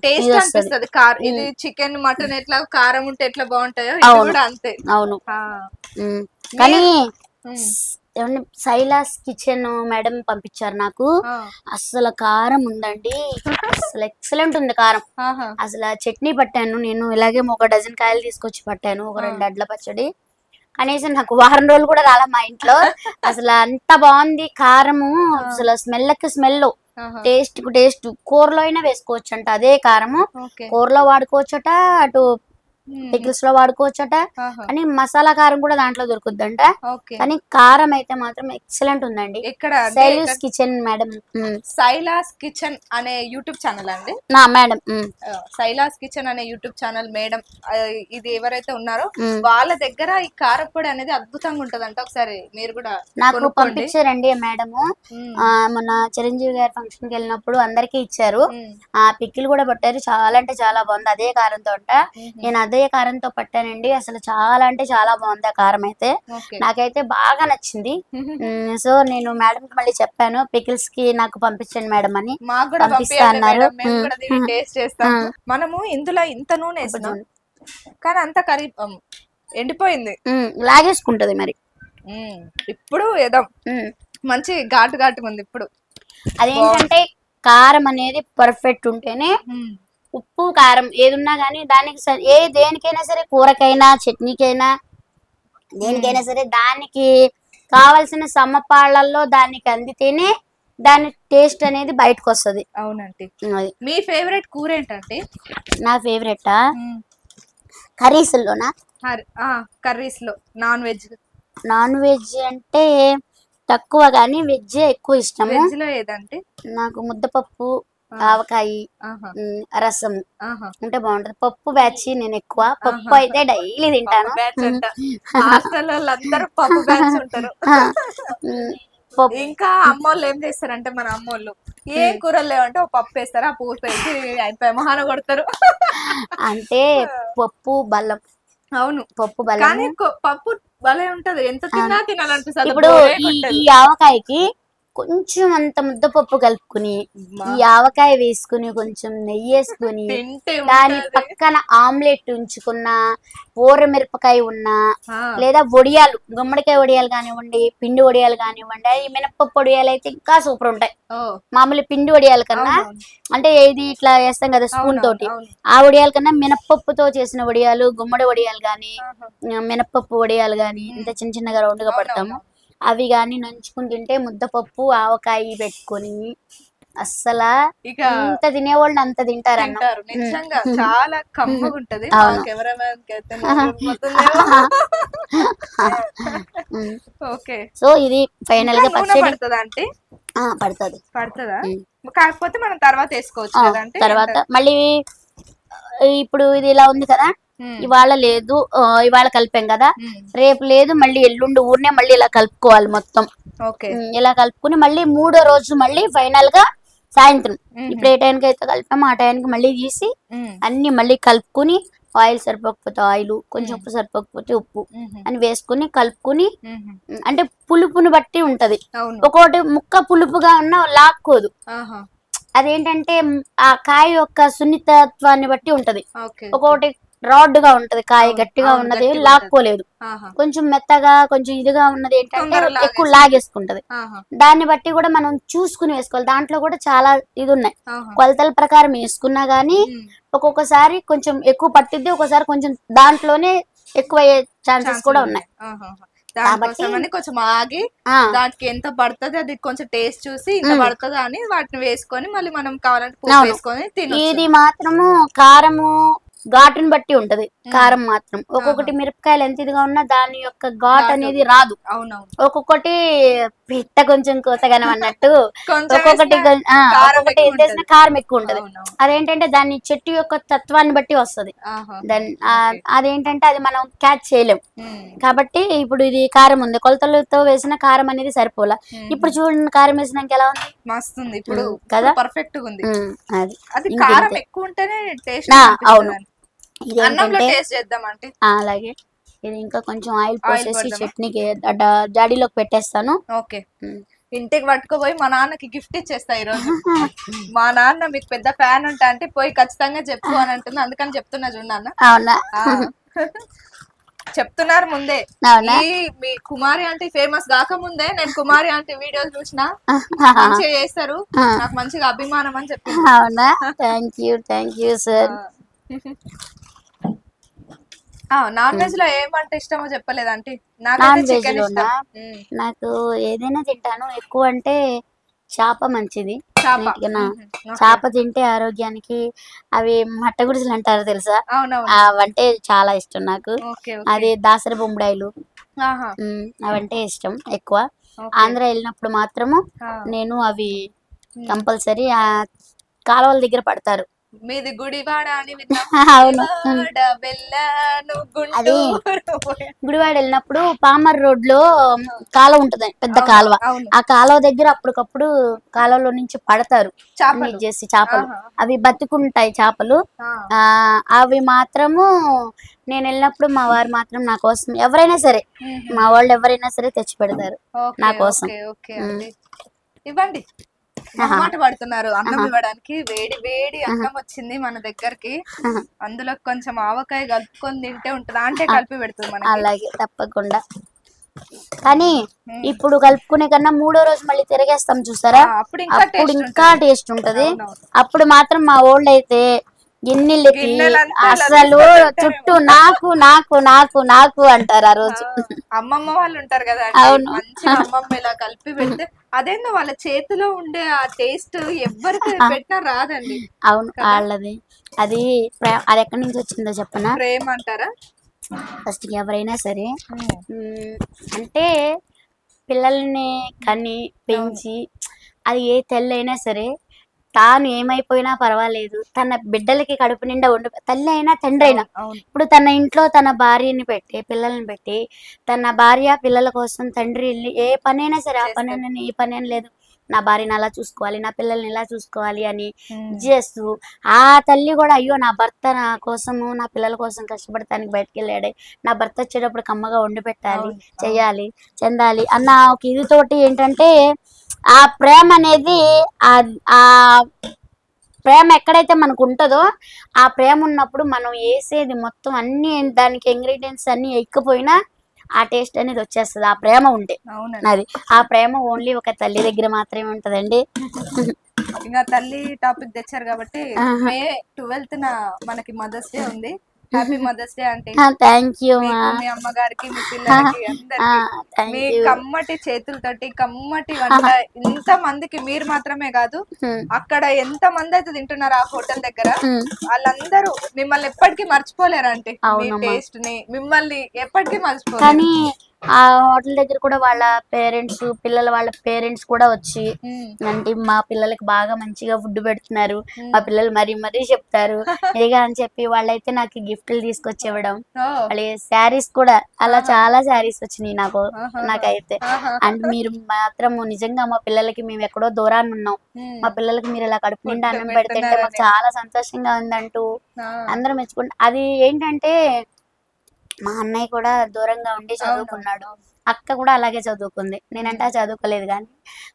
టేస్ట్ అనిపిస్తుంది. ఇది చికెన్ మటన్ ఎట్లా కారం ఉంటే ఎట్లా బాగుంటాయో ఇది కూడా అంతే. అవును. కానీ సైలాస్ కిచెన్ మేడం పంపించారు నాకు. అసలు కారం ఉందండి, అసలు ఎక్సలెంట్ ఉంది కారం. అసలు చట్నీ పట్టాను నేను, ఇలాగే 1 డజన్ కాయలు తీసుకొచ్చి పట్టాను, ఒక 2 అడ్ల పచ్చడి. కనీసం నాకు వారం రోజులు కూడా రాలా మా ఇంట్లో. అసలు అంత బాగుంది కారము. అసలు స్మెల్ టేస్ట్ కు టేస్ట్. కూరలో అయినా వేసుకోవచ్చు అంట అదే కారము. కూరలో వాడుకోవచ్చట, అటు పికిల్స్ లో వాడుకోవచ్చట. కానీ మసాలా కారం కూడా దాంట్లో దొరుకుద్దంట. కానీ కారం అయితే మాత్రం ఎక్సలెంట్ ఉందండి. ఇక్కడ Shaila's kitchen madam, Shaila's kitchen అనే యూట్యూబ్ ఛానల్ అండి. నా మేడం శైలాస్ కిచెన్ అనే యూట్యూబ్ ఛానల్ మేడం, ఇది ఎవరైతే ఉన్నారో వాళ్ళ దగ్గర ఈ కారపొడి అనేది అద్భుతంగా ఉంటదంట. ఒకసారి మీరు కూడా నాకు పంపించారండి మేడము. మొన్న చిరంజీవి గారి ఫంక్షన్ కి వెళ్ళినప్పుడు అందరికి ఇచ్చారు. ఆ పికిల్ కూడా పట్టారు, చాలా అంటే చాలా బాగుంది. అదే కారంతో నేను అదే కారంతో పట్టానండి. అసలు చాలా అంటే చాలా బాగుంది ఆ కారం అయితే. నాకైతే బాగా నచ్చింది. సో నేను మేడం కి మళ్ళీ చెప్పాను, పికిల్స్ కి నాకు పంపించండి మేడం అని. పంపిస్తా అన్నారు. మనము ఇందులో ఇంత నూనె వేసినాం కానీ అంత కర్రీ ఎండిపోయింది, లాగేసుకుంటది మరి. ఇప్పుడు ఏదో మంచి ఘాటు ఘాటుగా ఉంది. ఇప్పుడు అదేంటంటే కారం అనేది పర్ఫెక్ట్ ఉంటేనే, ఉప్పు కారం ఏదున్నా గానీ దానికి దేనికైనా సరే, కూరకైనా చట్నీకైనా దేనికైనా సరే దానికి కావాల్సిన సమపాళ్లలో దానికి అందితేనే దాని టేస్ట్ అనేది బయటకు వస్తుంది. అవునండి. మీ ఫేవరెట్ కూర ఏంటంటే? నా ఫేవరెటా కర్రీస్ లోనా? కర్రీస్ లో నాన్ వెజ్. నాన్ వెజ్ అంటే తక్కువ గానీ వెజ్ ఎక్కువ ఇష్టము. వెజ్ లో ఏదంటే? నాకు ముద్దపప్పు, ఆవకాయ, రసం ఉంటే బాగుంటది. పప్పు బ్యాచ్ నేను ఎక్కువ. పప్పు అయితే డైలీ తింటాను. ఇంకా అమ్మోళ్ళు ఏం చేస్తారంటే, మన అమ్మోళ్ళు ఏం కూరలు లేవంటే ఒక పప్పు వేస్తారు, ఆ పూర్తి వేసి అయిపోయి మొహాన కొడతారు. అంటే పప్పు బల్లం. అవును, పప్పు బల్లం. కానీ పప్పు భలే ఉంటది, ఎంత తిన్నా తినాలనిపిస్తుంది. ఇప్పుడు ఈ ఆవకాయకి కొంచెం అంత ముద్దపప్పు కలుపుకుని, ఈ ఆవకాయ వేసుకుని, కొంచెం నెయ్యి వేసుకుని, దాని పక్కన ఆమ్లెట్ ఉంచుకున్న, మిరపకాయ ఉన్నా, లేదా వడియాలు, గుమ్మడికాయ వడియాలు కానివ్వండి, పిండి వడియాలు కానివ్వండి, ఈ మినపప్పు వడియాలు అయితే ఇంకా సూపర్ ఉంటాయి. మామూలు పిండి వడియాల కన్నా, అంటే ఇది ఇట్లా వేస్తాం కదా స్పూన్ తోటి, ఆ వడియాల కన్నా మినపప్పుతో చేసిన వడియాలు, గుమ్మడి వడియాలు గాని, మినపప్పు వడియాలు గాని, ఇంత చిన్న చిన్నగా రౌండ్ గా పడతాము, అవి గాని నంచుకుని తింటే, ముద్దపప్పు ఆవకాయ పెట్టుకొని అస్సలా ఇంత తినేవాళ్ళు అంత తింటారు. నిజంగా చాలా కమ్మగా ఉంటది. సో ఇది ఫైనల్ గా పడుతుందా అంటే? పడుతుందా? కాకపోతే మనం తర్వాత వేసుకోవచ్చు కదంటే. తర్వాత మళ్ళీ ఇప్పుడు ఇది ఇలా ఉంది కదా, ఇవాళ లేదు, ఇవాళ కలిపాం కదా, రేపు లేదు, మళ్ళీ ఎల్లుండి ఊరినే మళ్ళీ ఇలా కలుపుకోవాలి మొత్తం. ఇలా కలుపుకుని మళ్ళీ మూడో రోజు మళ్ళీ ఫైనల్ గా సాయంత్రం, ఇప్పుడు ఏ టైంకి అయితే కలిపామో ఆ టైంకి మళ్ళీ తీసి అన్ని మళ్ళీ కలుపుకుని, ఆయిల్ సరిపోకపోతే ఆయిల్, కొంచెం ఉప్పు సరిపోకపోతే ఉప్పు అని వేసుకుని కలుపుకుని, అంటే పులుపుని బట్టి ఉంటది. ఒక్కొక్కటి ముక్క పులుపుగా ఉన్నా లాక్కోదు. అదేంటంటే ఆ కాయ యొక్క సున్నితత్వాన్ని బట్టి ఉంటది. ఒక్కొక్కటి రాడ్ గా ఉంటది, కాయ గట్టిగా ఉన్నది లాక్కోలేదు, కొంచెం మెత్తగా కొంచెం ఇదిగా ఉన్నది ఏంటంటే ఎక్కువ లాగేసుకుంటది. దాన్ని బట్టి కూడా మనం చూసుకుని వేసుకోవాలి. దాంట్లో కూడా చాలా ఇది ఉన్నాయి, కొలతల ప్రకారం వేసుకున్నా గానీ ఒక్కొక్కసారి కొంచెం ఎక్కువ పట్టిద్ది, ఒక్కొక్కసారి కొంచెం దాంట్లోనే ఎక్కువ అయ్యే ఛాన్సెస్ కూడా ఉన్నాయి. కొంచెం ఆగి దానికి ఎంత పడుతుంది అది కొంచెం టేస్ట్ చూసి ఇంత పడుతుంది అని వాటిని వేసుకొని మళ్ళీ మనం కావాలంటే వేసుకొని తినొచ్చు. ఇది మాత్రము కారము ఘాటుని బట్టి ఉంటది. కారం మాత్రం ఒక్కొక్కటి మిరపకాయలు ఎంత ఇదిగా ఉన్నా దాని యొక్క ఘాట్ అనేది రాదు. ఒక్కొక్కటి పిట్ట కొంచెం కోతగానే అన్నట్టు ఒక్కొక్కటి ఎంత వేసినా కారం ఎక్కువ ఉంటది. అదేంటంటే దాని చెట్టు యొక్క తత్వాన్ని బట్టి వస్తది. అదేంటంటే అది మనం క్యాచ్ చేయలేం. కాబట్టి ఇప్పుడు ఇది కారం ఉంది, కొలతలతో వేసిన కారం అనేది సరిపోలా. ఇప్పుడు చూడండి కారం వేసినాక ఎలా ఉంది, మస్తుంది ఇప్పుడు కదా, పర్ఫెక్ట్ గా ఉంది. అది కారం ఎక్కువ ఉంటేనే టేస్ట్. అవును, అలాగే ఇది ఇంకా కొంచెం ఆయిల్ పోసేసి చట్నీకి జాడీలోకి పెట్టేస్తాను. ఓకే, ఇంటికి పట్టుకుపోయి మా నాన్నకి గిఫ్ట్ ఇచ్చేస్తా ఈరోజు. మా నాన్న మీకు పెద్ద ఫ్యాన్ ఉంటా అంటే పోయి ఖచ్చితంగా చెప్పు అని అంటుంది, అందుకని చెప్తున్నా చూడన్న. అవునా, చెప్తున్నారు ముందే. మీ కుమారి ఆంటీ ఫేమస్ కాకముందే నేను కుమారి ఆంటీ వీడియోలు చూసిన, మంచిగా చేస్తారు, నాకు మంచిగా అభిమానం అని చెప్పి. అవునా, thank you sir. Non veg లో ఏమంటే ఇష్టమో చెప్పలేదంటే? నాకు ఏదైనా తింటాను, ఎక్కువ అంటే చేప మంచిది. నీట్గా చేప తింటే ఆరోగ్యానికి అవి మట్టగుడిసెలు అంటారు తెలుసా, అవంటే చాలా ఇష్టం నాకు. అది దాసరి బొంబడాయిలు అవంటే ఇష్టం ఎక్కువ. ఆంధ్ర వెళ్ళినప్పుడు మాత్రము నేను అవి కంపల్సరీ ఆ కాలువల దగ్గర పడతారు. మీది గుడివాడ అని అవును, అది గుడివాడ వెళ్ళినప్పుడు పామర్ రోడ్ లో కాలువ ఉంటది, పెద్ద కాలువ. ఆ కాలువ దగ్గర అప్పటికప్పుడు కాలువలో నుంచి పడతారు చేసి చేపలు. అవి బతుకుంటాయి చేపలు. అవి మాత్రము నేను వెళ్ళినప్పుడు మా వారు మాత్రం నా కోసం, ఎవరైనా సరే మా వాళ్ళు ఎవరైనా సరే తెచ్చి పెడతారు నా కోసం. ఇవ్వండి, మాట పడుతున్నారు అన్నం ఇవ్వడానికి. వేడి వేడి అన్నం వచ్చింది మన దగ్గరికి, అందులో కొంచెం ఆవకాయ కలుపుకొని తింటే ఉంటది, అంటే కలిపి పెడుతుంది. అలాగే తప్పకుండా. కానీ ఇప్పుడు కలుపుకునే కన్నా 3వ రోజు మళ్ళీ తిరిగేస్తాం చూసారా, అప్పుడు ఇంకా టేస్ట్ ఉంటది. అప్పుడు మాత్రం మా ఓల్డ్ అయితే గిన్నెలకి అసలు చుట్టూ నాకు నాకు నాకు నాకు అంటారు. ఆ రోజు అమ్మమ్మ వాళ్ళు ఉంటారు కదా, మంచిగా అమ్మమ్మ ఇలా కలిపి పెడితే అదేందో వాళ్ళ చేతిలో ఉండే ఆ టేస్ట్ ఎవరికి పెట్టినా రాదండి. అవును, వాళ్ళది అది అది ఎక్కడి నుంచి వచ్చిందో చెప్పనా? ప్రేమ అంటారా? ఫస్ట్ ఎవరైనా సరే అంటే పిల్లల్ని కని పెంచి, అది ఏ తల్లి అయినా సరే తాను ఏమైపోయినా పర్వాలేదు, తన బిడ్డలకి కడుపు నిండా తల్లి అయినా తండ్రి అయినా, ఇప్పుడు తన ఇంట్లో తన భార్యని పెట్టి పిల్లల్ని పెట్టి, తన భార్య పిల్లల కోసం తండ్రి ఏ పనైనా సరే, ఆ పని ఈ పని అని లేదు, నా భార్యని అలా చూసుకోవాలి, నా పిల్లల్ని ఇలా చూసుకోవాలి అని చేస్తూ, ఆ తల్లి కూడా అయ్యో నా భర్త నా కోసము నా పిల్లల కోసం కష్టపడటానికి బయటకు వెళ్ళాడే, నా భర్త వచ్చేటప్పుడు కమ్మగా వండి పెట్టాలి, చెయ్యాలి, చెందాలి అన్న ఒక ఇదితోటి ఏంటంటే ఆ ప్రేమ అనేది ఆ ప్రేమ ఎక్కడైతే మనకు ఉంటుందో, ఆ ప్రేమ ఉన్నప్పుడు మనం వేసేది మొత్తం అన్ని దానికి ఇంగ్రీడియంట్స్ అన్ని ఎక్కిపోయినా ఆ టేస్ట్ అనేది వచ్చేస్తుంది, ఆ ప్రేమ ఉంటే. అది ఆ ప్రేమ ఓన్లీ ఒక తల్లి దగ్గర మాత్రమే ఉంటదండి. ఇంకా తల్లి టాపిక్ తెచ్చారు కాబట్టి మే 12th మనకి మదర్స్ డే ఉంది. హ్యాపీ మదర్స్ డే అంటే. Thank you. మీ అమ్మగారికి, మీ పిల్లలకి అందరికి మీ కమ్మటి చేతులతోటి కమ్మటి వంట ఇంత మందికి, మీరు మాత్రమే కాదు అక్కడ ఎంత మంది అయితే తింటున్నారు ఆ హోటల్ దగ్గర, వాళ్ళందరూ మిమ్మల్ని ఎప్పటికీ మర్చిపోలేరంటే, మీ టేస్ట్ ని మిమ్మల్ని ఎప్పటికీ మర్చిపోలేరు. ఆ హోటల్ దగ్గర కూడా వాళ్ళ పేరెంట్స్, పిల్లల వాళ్ళ పేరెంట్స్ కూడా వచ్చి అంటే మా పిల్లలకి బాగా మంచిగా ఫుడ్ పెడుతున్నారు, మా పిల్లలు మరీ మరీ చెప్తారు ఇదిగా అని చెప్పి వాళ్ళైతే నాకు గిఫ్ట్లు తీసుకొచ్చి ఇవ్వడం, అలాగే శారీస్ కూడా, అలా చాలా శారీస్ వచ్చినాయి నాకైతే. అండ్ మీరు మాత్రం నిజంగా మా పిల్లలకి, మేము ఎక్కడో దూరాన్ని ఉన్నాం, మా పిల్లలకి మీరు ఇలా కడుపు నిండా అన్నం పెడుతుంటే మాకు చాలా సంతోషంగా ఉందంటూ అందరూ మెచ్చుకుంటారు. అది ఏంటంటే మా అన్నయ్య కూడా దూరంగా ఉండి చదువుకున్నాడు, అక్క కూడా అలాగే చదువుకుంది, నేనంటే చదువుకోలేదు.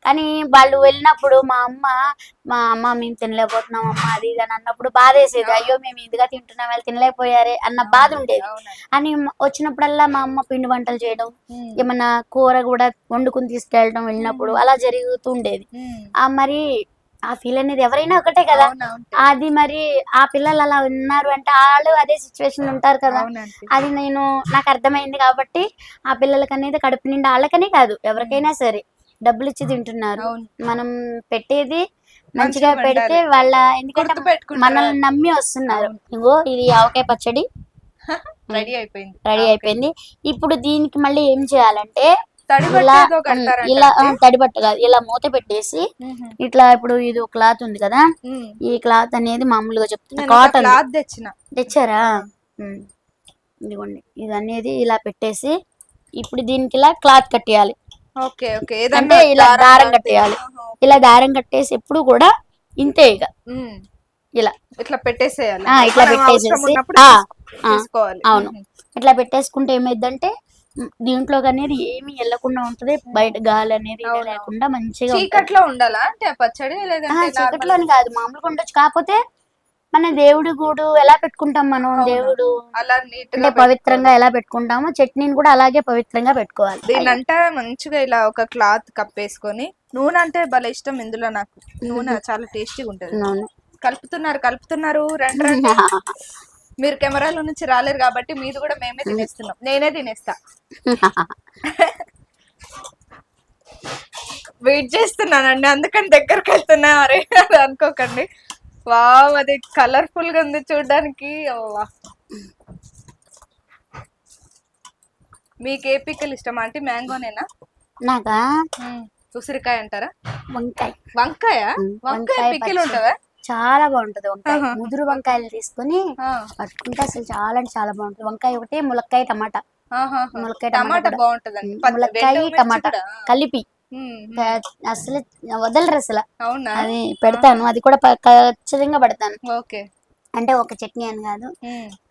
కానీ వాళ్ళు వెళ్ళినప్పుడు మా అమ్మ మేము తినలేకపోతున్నాం అమ్మ అది ఇది అని అన్నప్పుడు బాధ వేసేది, అయ్యో మేము ఇదిగా తింటున్నాం వాళ్ళు తినలేకపోయారే అన్న బాధ ఉండేది. అని వచ్చినప్పుడల్లా మా అమ్మ పిండి వంటలు చేయడం, ఏమన్నా కూర కూడా వండుకుని తీసుకెళ్ళడం వెళ్ళినప్పుడు అలా జరుగుతూ ఉండేది. మరి ఆ ఫీల్ అనేది ఎవరైనా ఒకటే కదా, అది మరి ఆ పిల్లలు అలా ఉన్నారు అంటే వాళ్ళు అదే సిచ్యువేషన్ ఉంటారు కదా, అది నాకు అర్థమైంది. కాబట్టి ఆ పిల్లలకి అనేది కడుపు నిండా, వాళ్ళకనే కాదు ఎవరికైనా సరే డబ్బులు ఇచ్చి తింటున్నారు, మనం పెట్టేది మంచిగా పెడితే వాళ్ళ, ఎందుకంటే మనల్ని నమ్మి వస్తున్నారు. ఇగో ఇది ఆవకాయ పచ్చడి రెడీ అయిపోయింది. ఇప్పుడు దీనికి మళ్ళీ ఏం చేయాలంటే ఇలా తడిబట్ట కాదు, ఇలా మూత పెట్టేసి ఇట్లా, ఇప్పుడు ఇది ఒక క్లాత్ ఉంది కదా, ఈ క్లాత్ అనేది మామూలుగా చెప్తున్నా కాటన్ తెచ్చారా, ఇదిగోండి ఇది అనేది ఇలా పెట్టేసి ఇప్పుడు దీనికి ఇలా క్లాత్ కట్టేయాలి, అంటే ఇలా దారం కట్టేయాలి. ఇలా దారం కట్టేసి ఎప్పుడు కూడా ఇంతే, ఇక ఇలా ఇట్లా పెట్టేసేయాలి, ఇట్లా పెట్టేసేసి అవును ఇట్లా పెట్టేసుకుంటే ఏమైందంటే దీంట్లో అనేది ఏమి వెళ్ళకుండా ఉంటది, బయట గాలి అనేది లేకుండా మంచిగా. చీకట్లో ఉండాలా అంటే పచ్చడి? చీకట్లో అని కాదు, మామూలుగా ఉండొచ్చు. కాకపోతే మన దేవుడి గూడు ఎలా పెట్టుకుంటాం మనం, దేవుడు అంటే పవిత్రంగా ఎలా పెట్టుకుంటామో చట్నీని కూడా అలాగే పవిత్రంగా పెట్టుకోవాలి. దీనంట మంచిగా ఇలా ఒక క్లాత్ కప్పేసుకొని, నూనె అంటే భలే ఇష్టం ఇందులో నాకు, నూనె చాలా టేస్టీగా ఉంటది. కలుపుతున్నారు రండి. మీరు కెమెరాలో నుంచి రాలేరు కాబట్టి మీది కూడా మేమే తినేస్తున్నాం, నేనే తినేస్తా. వెయిట్ చేస్తున్నానండి, అందుకని దగ్గరకు వెళ్తున్నా. అరే అది అనుకోకండి. వావ్, అది కలర్ఫుల్ గా ఉంది చూడడానికి. మీకు ఏ పిక్కలు ఇష్టం అంటే? మ్యాంగోనేనా? నాకా ఉసిరికాయ అంటారా? వంకాయ. వంకాయ? వంకాయ పిక్కలు ఉంటుందా? చాలా బాగుంటది వంకాయ. ముదురు వంకాయలు తీసుకొని పట్టుకుంటే అసలు చాలా అంటే చాలా బాగుంటది. వంకాయ ఒకటి, ములక్కాయ టమాటా. ములక్కాయ టమాటా బాగుంటది. ములక్కాయ టమాటా కలిపి అసలు వదలరు అసలు. అది పెడతాను, అది కూడా ఖచ్చితంగా పెడతాను. ఓకే. అంటే ఒక చట్నీ అని కాదు,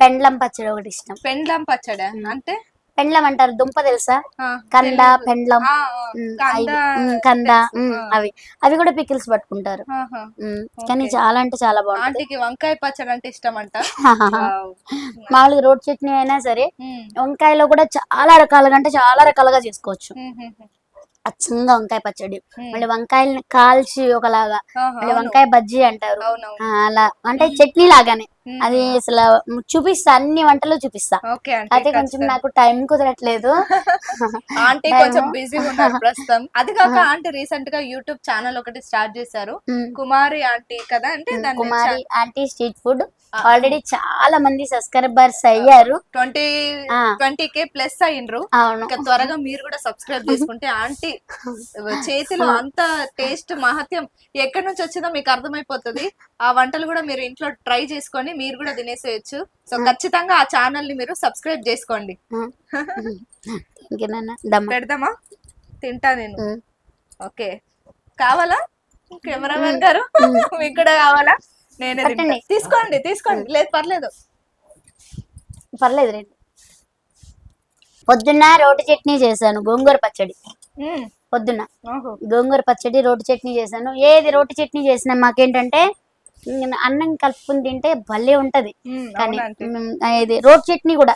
పెండ్లం పచ్చడి ఒకటి ఇష్టం. పెండ్లం పచ్చడి అంటే? పెండ్లం అంటారు, దుంప తెలుసా? కంద, పెండ్లం, కంద, అవి అవి కూడా పికిల్స్ పట్టుకుంటారు. కానీ చాలా అంటే చాలా బాగుంటుంది. వంకాయ పచ్చడి అంటే ఇష్టం అంట. మామూలుగా రోడ్ చట్నీ అయినా సరే వంకాయలో కూడా చాలా రకాలుగా అంటే చాలా రకాలుగా చేసుకోవచ్చు. అచ్చంగా వంకాయ పచ్చడి, మళ్ళీ వంకాయలని కాల్చి ఒకలాగా, మళ్ళీ వంకాయ బజ్జీ అంటారు, అలా అంటే చట్నీ లాగానే. అది అసలు చూపిస్తా, అన్ని వంటలు చూపిస్తా. అయితే కొంచెం నాకు టైం కుదరట్లేదు. ఆంటీ కొంచెం బిజీగా ఉన్నారు ప్రస్తుతం. అది కాక ఆంటీ రీసెంట్ గా యూట్యూబ్ ఛానల్ ఒకటి స్టార్ట్ చేశారు, కుమారి ఆంటీ కదా. అంటే కుమారి ఆంటీ స్ట్రీట్ ఫుడ్. ఆల్రెడీ చాలా మంది సబ్స్క్రైబర్స్ అయ్యారు, 20K ప్లస్ అయ్యిండ్రు. ఇంకా త్వరగా మీరు కూడా సబ్స్క్రైబ్ చేసుకుంటే ఆంటీ చేతిలో అంత టేస్ట్ మహత్యం ఎక్కడి నుంచి వచ్చిందో మీకు అర్థమైపోతుంది. ఆ వంటలు కూడా మీరు ఇంట్లో ట్రై చేసుకొని మీరు కూడా తినేసేయచ్చు. సో ఖచ్చితంగా ఆ ఛానల్ ని మీరు సబ్స్క్రైబ్ చేసుకోండి. పెడదామా? తింటా నేను. ఓకే, కావాలా కెమెరామెన్ గారు? మీకు కూడా కావాలా? నేనే తీసుకోండి తీసుకోండి. లేదు పర్లేదు పర్లేదు. పొద్దున్న రోటి చట్నీ చేశాను, గోంగూర పచ్చడి. పొద్దున్న గోంగూర పచ్చడి, రోటి చట్నీ చేశాను. ఏది రోటి చట్నీ చేసినా మాకేంటంటే అన్నం కలుపుకుని తింటే భలే ఉంటది. కానీ ఇది రోటి చట్నీ కూడా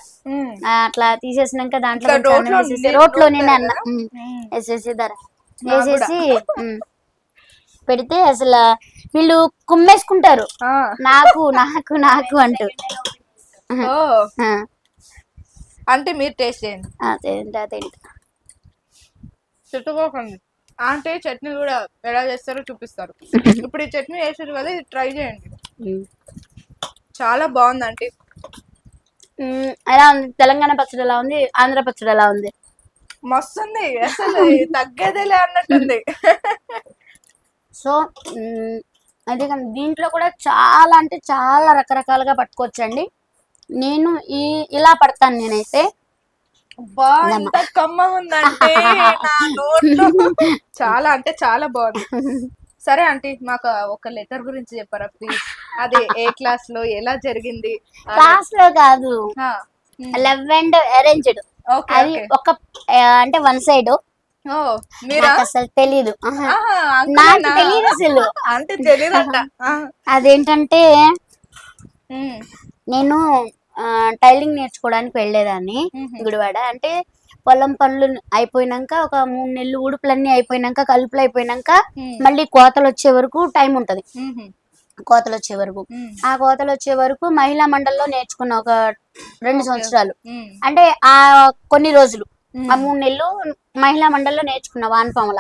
అట్లా తీసేసినాక దాంట్లో రోట్లోనే అన్నం వేసేసి వేసేసి పెడితే అసలు వీళ్ళు కుమ్మేసుకుంటారు, నాకు నాకు నాకు అంటూ. అంటే మీరు టేస్ట్ చేయండి. చుట్టుకోకండి. అంటే చట్నీ కూడా ఎలా చేస్తారో చూపిస్తారు. ఇప్పుడు ఈ చట్నీ వేసారు కదా, ఇది ట్రై చేయండి. చాలా బాగుంది ఆంటీ. ఎలా ఉంది? తెలంగాణ పచ్చడి ఎలా ఉంది? ఆంధ్ర పచ్చడి ఎలా ఉంది? మస్తుంది, అసలు తగ్గేదేలే అన్నట్టుంది. సో అదే కానీ దీంట్లో కూడా చాలా అంటే చాలా రకరకాలుగా పట్టుకోవచ్చండి. నేను ఇలా పడతాను నేనైతే. కమ్మగా ఉందంటే చాలా అంటే చాలా బాగుంది. సరే ఆంటీ, మాకు ఒక లెటర్ గురించి చెప్పారా ప్లీజ్? అది ఏ క్లాస్ లో ఎలా జరిగింది? క్లాస్ లో కాదు, లవ్ అండ్ అరేంజ్డ్. అది ఒక అంటే వన్ సైడ్. అసలు తెలీదు, నాకు తెలియదు అసలు. అంటే తెలియదంట. అదేంటంటే నేను టైలింగ్ నేర్చుకోవడానికి వెళ్ళేదాన్ని గుడివాడ. అంటే పొలం పనులు అయిపోయినాక ఒక 3 నెలలు ఉడుపులన్నీ అయిపోయినాక, కలుపులు అయిపోయినాక మళ్ళీ కోతలు వచ్చే వరకు టైం ఉంటది. కోతలు వచ్చే వరకు, ఆ కోతలు వచ్చే వరకు మహిళా మండలిలో నేర్చుకున్న ఒక 2 సంవత్సరాలు. అంటే ఆ కొన్ని రోజులు, ఆ 3 నెలలు మహిళా మండలిలో నేర్చుకున్న, వానపాముల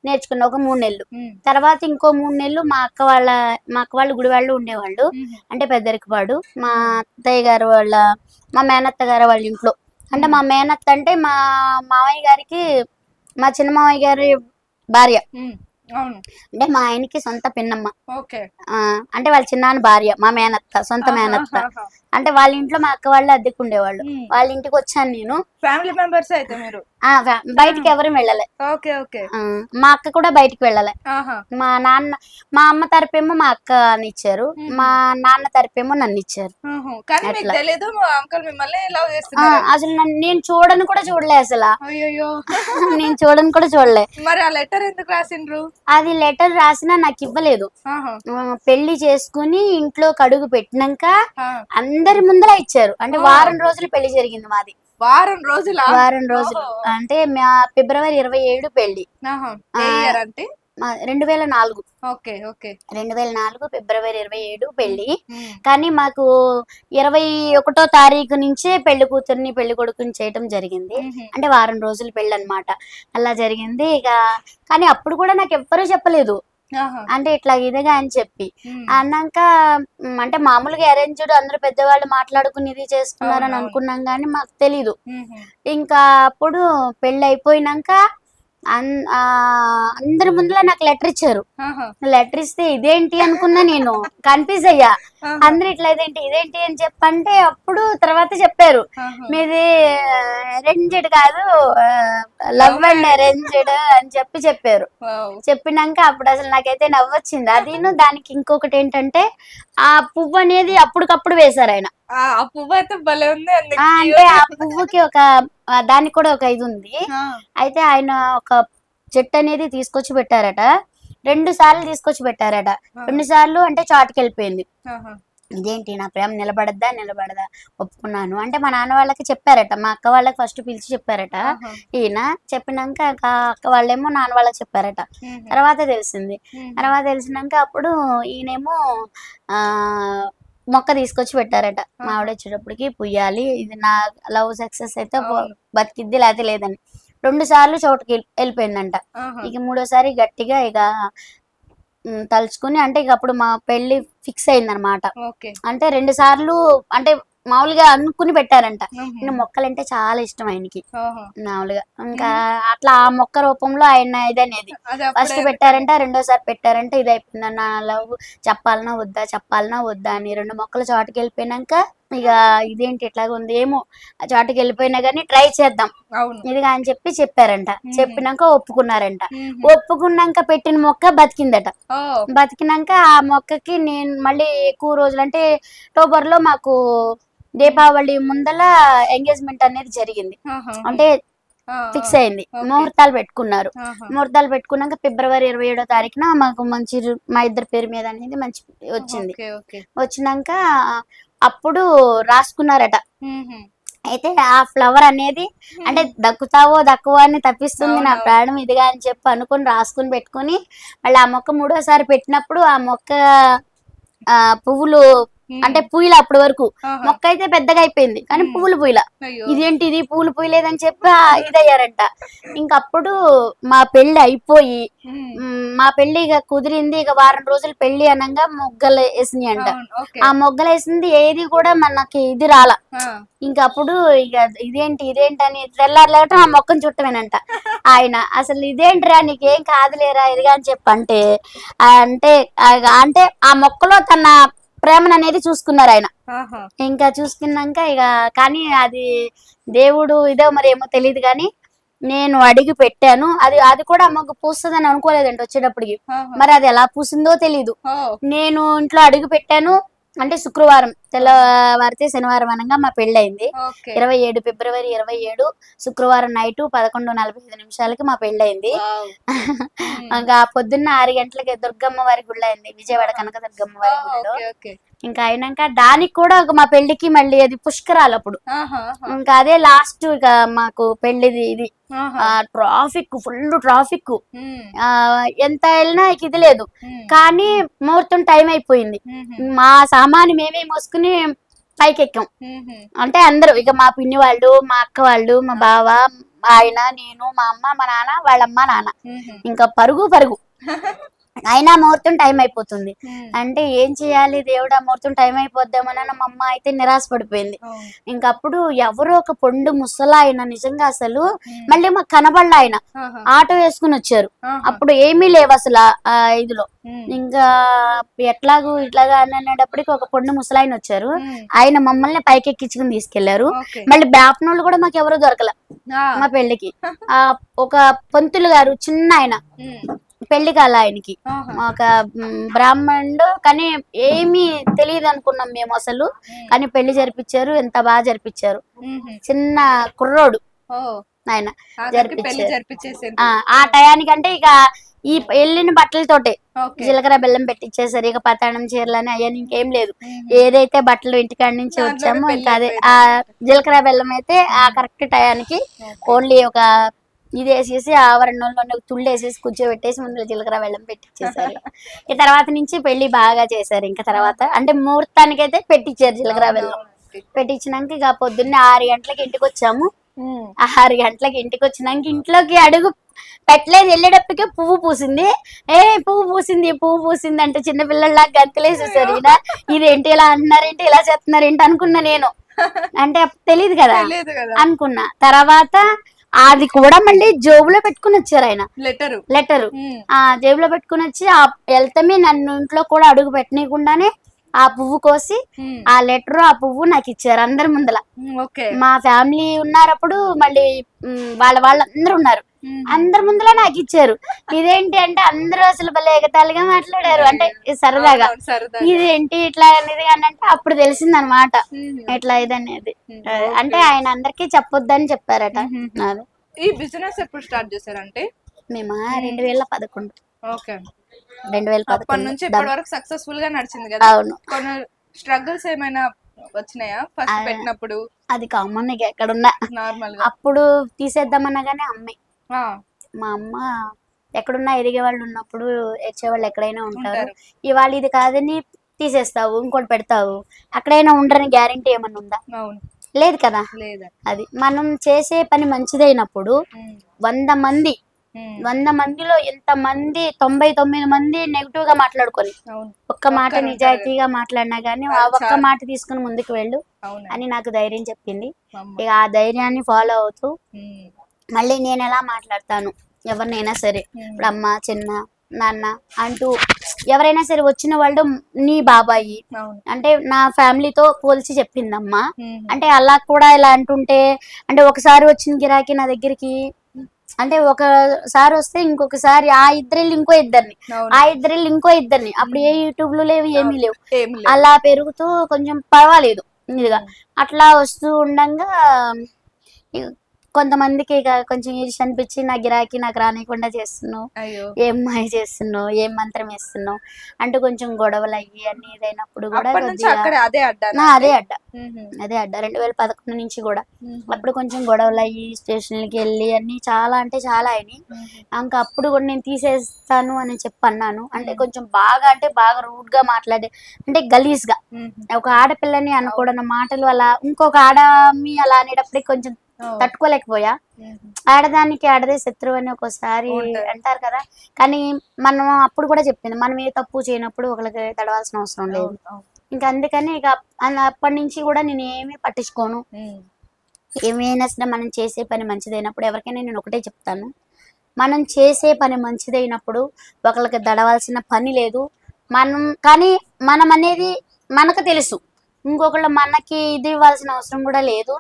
నేర్చుకున్న ఒక 3 నెలలు. తర్వాత ఇంకో 3 నెలలు మా అక్క వాళ్ళు గుడివాళ్ళు ఉండేవాళ్ళు. అంటే పెద్దరికపాడు, మా అత్తయ్య గారు మా మేనత్త గారు వాళ్ళ ఇంట్లో. అంటే మా మేనత్త అంటే మా మామయ్య గారికి, మా చిన్న మామయ్య గారి భార్య. అంటే మా ఆయనకి సొంత పిన్నమ్మ. అంటే వాళ్ళ చిన్నాన్న భార్య, మా మేనత్త, సొంత మేనత్త. అంటే వాళ్ళ ఇంట్లో మా అక్క వాళ్ళు అద్దెకు ఉండేవాళ్ళు. వాళ్ళ ఇంటికి వచ్చాను నేను. ఫ్యామిలీ మెంబర్స్ అయితే మీరు? బయటికి ఎవరు వెళ్ళలే. మా అక్క కూడా బయటికి వెళ్ళలే. మా అమ్మ తరపేమో మా అక్క అని ఇచ్చారు, మా నాన్న తరపేమో నన్ను ఇచ్చారు. అసలు నేను చూడను కూడా చూడలే అసలు. నేను చూడను కూడా చూడలే. మరి ఆ లెటర్ ఎందుకు రాసిండ్రు? అది లెటర్ రాసినా నాకు ఇవ్వలేదు. పెళ్లి చేసుకుని ఇంట్లో కడుగు పెట్టినాక అందరి ముందర ఇచ్చారు. అంటే వారం రోజులు పెళ్లి జరిగింది మాది. వారం రోజులు అంటే ఫిబ్రవరి 27 పెళ్లి. 2004. ఓకే ఓకే 2004 ఫిబ్రవరి 27 పెళ్లి. కానీ మాకు 21వ తారీఖు నుంచే పెళ్లి కూతుర్ని పెళ్లి కొడుకుని చేయటం జరిగింది. అంటే వారం రోజులు పెళ్లి అనమాట. అలా జరిగింది. ఇక కానీ అప్పుడు కూడా నాకు ఎవ్వరూ చెప్పలేదు. అంటే ఇట్లా ఇదిగా అని చెప్పి అన్నాక అంటే మామూలుగా అరేంజ్డ్ అందరూ పెద్దవాళ్ళు మాట్లాడుకుని ఇది చేసుకున్నారని అనుకున్నాం కానీ మాకు తెలీదు. ఇంకా అప్పుడు పెళ్లి అయిపోయినాక అందరి ముందులో నాకు లెటర్ ఇచ్చారు. లెటర్ ఇస్తే ఇదేంటి అనుకున్నా, నేను కన్ఫ్యూజ్ అయ్యా. అందరు ఇట్లా ఇదేంటి అని చెప్పంటే అప్పుడు తర్వాత చెప్పారు మీది అరేంజ్డ్ కాదు లవ్ అండ్ అరేంజ్డ్ అని చెప్పారు. చెప్పినాక అప్పుడు అసలు నాకైతే నవ్వొచ్చింది. అదిను దానికి ఇంకొకటి ఏంటంటే ఆ పువ్వు అనేది అప్పటికప్పుడు వేశారు ఆయన. ఆ పువ్వు అయితే భలే ఉంది. అంటే ఆ పువ్వుకి ఒక దానికి కూడా ఒక ఇది ఉంది. అయితే ఆయన ఒక చెట్టు అనేది తీసుకొచ్చి పెట్టారట. 2 సార్లు తీసుకొచ్చి పెట్టారట. 2 సార్లు అంటే చాటుకి వెళ్ళిపోయింది. ఇదేంటి నా ప్రేమ నిలబడదా ఒప్పుకున్నాను అంటే మా నాన్న వాళ్ళకి చెప్పారట. మా అక్క వాళ్ళకి ఫస్ట్ పిలిచి చెప్పారట. ఈయన చెప్పినాక అక్క వాళ్ళేమో నాన్న వాళ్ళకి చెప్పారట. తర్వాత తెలిసినాక అప్పుడు ఈయనేమో మొక్క తీసుకొచ్చి పెట్టారట. మా ఆవిడ వచ్చేటప్పటికి పుయ్యాలి, ఇది నా లవ్ సక్సెస్ అయితే బతికిద్ది లేకపోతే లేదని. 2 సార్లు చోటుకి వెళ్ళిపోయిందంట. ఇక 3వసారి గట్టిగా ఇక తలుచుకుని అంటే ఇక అప్పుడు మా పెళ్లి ఫిక్స్ అయిందనమాట. అంటే 2 సార్లు అంటే మామూలుగా అనుకుని పెట్టారంట. మొక్కలంటే చాలా ఇష్టం ఆయనకి మామూలుగా. ఇంకా అట్లా ఆ మొక్క రూపంలో ఆయన ఇదనేది ఫస్ట్ పెట్టారంట. 2వసారి పెట్టారంట. ఇది అయిపోయిందన్న లవ్ చెప్పాలనా వద్దా అని 2 మొక్కలు చాటుకి వెళ్ళిపోయినాక ఇక ఇదేంటి ఇట్లాగా ఉంది ఏమో చాటుకి వెళ్ళిపోయినా గానీ ట్రై చేద్దాం ఇదిగా అని చెప్పారంట. చెప్పినాక ఒప్పుకున్నారంట. ఒప్పుకున్నాక పెట్టిన మొక్క బతికిందట. బతికినాక ఆ మొక్కకి నేను మళ్ళీ ఎక్కువ రోజులు అంటే అక్టోబర్ లో మాకు దీపావళి ముందల ఎంగేజ్మెంట్ అనేది జరిగింది. అంటే ఫిక్స్ అయింది. ముహూర్తాలు పెట్టుకున్నారు. ముహూర్తాలు పెట్టుకున్నాక ఫిబ్రవరి 27వ తారీఖున మాకు మంచి మా ఇద్దరి పేరు మీద అనేది మంచి వచ్చింది. వచ్చినాక అప్పుడు రాసుకున్నారట. అయితే ఆ ఫ్లవర్ అనేది అంటే దక్కువో అని తప్పిస్తుంది నా ప్రాణం ఇదిగా అని చెప్పి అనుకుని రాసుకుని పెట్టుకుని మళ్ళీ ఆ మొక్క 3వసారి పెట్టినప్పుడు ఆ మొక్క పువ్వులు అంటే పూయిల అప్పటి వరకు మొక్క అయితే పెద్దగా అయిపోయింది కానీ పువ్వులు పూయిల. ఇదేంటి ఇది పువ్వులు పూయలేదని చెప్పి ఇదయ్యారంట. ఇంకప్పుడు మా పెళ్లి అయిపోయి మా పెళ్లి ఇక కుదిరింది. ఇక వారం రోజులు పెళ్లి అనగా మొగ్గలు వేసినాయి అంట. ఆ మొగ్గలు వేసింది ఏది కూడా మనకి ఇది రాలా. ఇంకప్పుడు ఇక ఇదేంటి అని తెల్లారలేవటం ఆ మొక్కను చుట్టమేనంట. ఆయన అసలు ఇదేంటిరా నీకేం కాదులేరా ఇదిగా అని చెప్పంటే అంటే ఆ మొక్కలో తన ప్రేమను అనేది చూసుకున్నారు ఆయన. ఇంకా చూసుకున్నాక ఇక కానీ అది దేవుడు ఇదో మరి ఏమో తెలియదు కానీ నేను అడిగి పెట్టాను. అది కూడా అమ్మకు పూస్తుందని అనుకోలేదండి వచ్చేటప్పటికి. మరి అది ఎలా పూసిందో తెలీదు. నేను ఇంట్లో అడిగి పెట్టాను. అంటే శుక్రవారం తెల్లవారితే శనివారం అనగా మా పెళ్లి అయింది. 27 ఫిబ్రవరి 27 శుక్రవారం నైట్ 11:45 మా పెళ్లి అయింది. ఇంకా పొద్దున్న 6 గంటలకి దుర్గమ్మ వారి గుళ్ళ అయింది. విజయవాడ కనక దుర్గమ్మ వారి గుళ్ళో. ఇంకా అయినాక దానికి కూడా మా పెళ్లికి మళ్ళీ అది పుష్కరాలు అప్పుడు. ఇంకా అదే లాస్ట్ ఇక మాకు పెళ్లిది ఇది. ఫుల్ ట్రాఫిక్ ఎంత వెళ్ళినా ఇది లేదు. కానీ ముహూర్తం టైం అయిపోయింది. మా సామాను మేమే మోసుకుని పైకి ఎక్కాం. అంటే అందరూ ఇక మా పిన్ని వాళ్ళు, మా అక్క వాళ్ళు, మా బావ, ఆయన, నేను, మా అమ్మ, మా నాన్న, వాళ్ళమ్మ, నాన్న. ఇంకా పరుగు అయినా ముహూర్తం టైం అయిపోతుంది. అంటే ఏం చేయాలి దేవుడా ముహూర్తం టైం అయిపోద్దామని మా అమ్మ అయితే నిరాశ పడిపోయింది. ఇంకప్పుడు ఎవరో ఒక పొండు ముసలా ఆయన నిజంగా అసలు మళ్ళీ మాకు కనబడల ఆయన ఆటో వేసుకుని వచ్చారు. అప్పుడు ఏమీ లేవు అసలు ఆ ఇదిలో. ఇంకా ఇట్లాగా అనేటప్పటికి ఒక పొండు ముసలాయన వచ్చారు. ఆయన మమ్మల్ని పైకి ఎక్కించుకుని తీసుకెళ్లారు. మళ్ళీ బ్యాప్నోళ్ళు కూడా మాకు ఎవరో దొరకల మా పెళ్లికి. ఒక పంతులు గారు చిన్న ఆయన పెళ్లి కాల ఆయనకి ఒక బ్రాహ్మణుడు కానీ ఏమీ తెలియదు అనుకున్నాం మేము అసలు. కానీ పెళ్లి జరిపించారు. ఎంత బాగా జరిపించారు. చిన్న కుర్రోడు ఆయన జరిపించారు. ఆ టయానికంటే ఇక ఈ వెళ్ళిన బట్టలతోటే జీలకర్ర బెల్లం పెట్టించేసారు. ఇక పతాణం చీరలని అయ్యని ఇంకేం లేదు. ఏదైతే బట్టలు ఇంటికాడి నుంచి వచ్చామో ఇంకా అదే ఆ జీలకర్ర బెల్లం అయితే ఆ కరెక్ట్ టయానికి ఓన్లీ ఒక ఇది వేసేసి ఆవరణంలో తుళ్ళు వేసేసి కూర్చోబెట్టేసి ముందు జీలకర్ర బెల్లం పెట్టించేసారు. ఈ తర్వాత నుంచి పెళ్లి బాగా చేశారు. ఇంకా తర్వాత అంటే ముహూర్తానికైతే పెట్టించారు జీలకర్ర బెల్లం. పెట్టించినాక ఇక పొద్దున్నే 6 గంటలకి ఇంటికి వచ్చాము. 6 గంటలకి ఇంటికి వచ్చినాక ఇంట్లోకి అడుగు పెట్టలేదు, వెళ్ళేటప్పటికే పువ్వు పూసింది. పువ్వు పూసింది అంటే చిన్నపిల్లల్లాగా గంతులేసేసారు. ఈయన ఇదేంటి ఇలా అంటున్నారేంటి, ఇలా చేస్తున్నారేంటి అనుకున్నా నేను. అంటే తెలియదు కదా అనుకున్నా. తర్వాత అది కూడా మళ్ళీ జేబులో పెట్టుకుని వచ్చారు ఆయన, లెటరు జేబులో పెట్టుకుని వచ్చి వెళ్తామే నన్ను ఇంట్లో కూడా అడుగు పెట్టనీయకుండానే ఆ పువ్వు కోసి ఆ లెటర్ ఆ పువ్వు నాకు ఇచ్చారు అందరి ముందల. మా ఫ్యామిలీ ఉన్నారు అప్పుడు, మళ్ళీ వాళ్ళందరూ ఉన్నారు, అందరి ముందల నాకు ఇచ్చారు. ఇదేంటి అంటే అందరూ అసలు భలే ఎగతాళిగా మాట్లాడారు, అంటే సరదాగా ఇదేంటి ఇట్లా అనేది అని. అంటే అప్పుడు తెలిసింది అనమాట ఇట్లా ఇదనేది. అంటే ఆయన అందరికీ చెప్పొద్దని చెప్పారట. ఈ బిజినెస్ ఎప్పుడు స్టార్ట్ చేశారంటే మేము 2011. 2011 నుంచి ఇప్పటి వరకు సక్సెస్ఫుల్ గా నడిచింది కదా. అవును. కొన్ని స్ట్రగుల్స్ ఏమైనా వచ్చినాయా ఫస్ట్ పెట్టినప్పుడు? అది కామన్ ఇక ఎక్కడున్నా నార్మల్. అప్పుడు తీసేద్దామన్నా గానీ అమ్మాయి మా అమ్మ ఎక్కడున్నా ఎదిగే వాళ్ళు ఉన్నప్పుడు వచ్చేవాళ్ళు ఎక్కడైనా ఉంటారు. ఇవాళ ఇది కాదని తీసేస్తావు, ఇంకోటి పెడతావు, అక్కడైనా ఉండరని గ్యారంటీ ఏమన్నా ఉందా? లేదు కదా. అది మనం చేసే పని మంచిదైనప్పుడు 100 మందిలో ఎంతమంది 99 మంది నెగిటివ్ గా మాట్లాడుకొని ఒక్క మాట నిజాయితీగా మాట్లాడినా గానీ ఆ ఒక్క మాట తీసుకుని ముందుకు వెళ్ళు అని నాకు ధైర్యం చెప్పింది. ఇక ఆ ధైర్యాన్ని ఫాలో అవుతూ మళ్ళీ నేను ఎలా మాట్లాడతాను ఎవరినైనా సరే, ఇప్పుడు అమ్మ చిన్న నాన్న అంటూ ఎవరైనా సరే వచ్చిన వాళ్ళు నీ బాబాయి అంటే నా ఫ్యామిలీతో పోల్చి చెప్పిందమ్మా. అంటే అలా కూడా ఇలా అంటుంటే అంటే ఒకసారి వచ్చిన గిరాకీ నా దగ్గరికి అంటే ఒకసారి వస్తే ఇంకొకసారి ఆ ఇద్దరిల్లు ఇంకో ఇద్దరిని అప్పుడు ఏ యూట్యూబ్ లో లేవు, ఏమీ లేవు. అలా పెరుగుతూ కొంచెం పర్వాలేదు ఇదిగా అట్లా వస్తూ ఉండగా కొంతమందికి ఇక కొంచెం ఈర్ష్య అనిపించి నా గిరాకీ నాకు రానికుండా చేస్తున్నావు, ఏం మాయ చేస్తున్నావు, ఏం మంత్రం వేస్తున్నావు అంటూ కొంచెం గొడవలు అయ్యి అన్ని ఇదైనప్పుడు కూడా అదే అడ్డ 2011 నుంచి కూడా అప్పుడు కొంచెం గొడవలు అయ్యి స్టేషన్లకి వెళ్ళి అన్ని చాలా అంటే చాలా అయినాయి. ఇంకా అప్పుడు కూడా నేను తీసేస్తాను అని చెప్పన్నాను. అంటే కొంచెం బాగా రూడ్ గా మాట్లాడే అంటే గలీజ్ గా ఒక ఆడపిల్లని అనుకోవడం మాటలు అలా ఇంకొక ఆడమి అలా అనేటప్పటికి కొంచెం తట్టుకోలేకపోయా. ఆడదానికి ఆడదే శత్రువు అని ఒక్కోసారి అంటారు కదా. కానీ మనం అప్పుడు కూడా చెప్పింది మనం ఏ తప్పు చేయనప్పుడు ఒకరికి తడవాల్సిన అవసరం లేదు. ఇంకా అందుకని ఇక అప్పటి నుంచి కూడా నేను ఏమీ పట్టించుకోను. ఏమైనా సరే మనం చేసే పని మంచిదైనప్పుడు ఎవరికైనా నేను ఒకటే చెప్తాను, మనం చేసే పని మంచిదైనప్పుడు ఒకరికి దడవాల్సిన పని లేదు. కానీ మనం అనేది మనకు తెలుసు, ఇంకొకళ్ళు మనకి ఇది ఇవ్వాల్సిన అవసరం కూడా లేదు.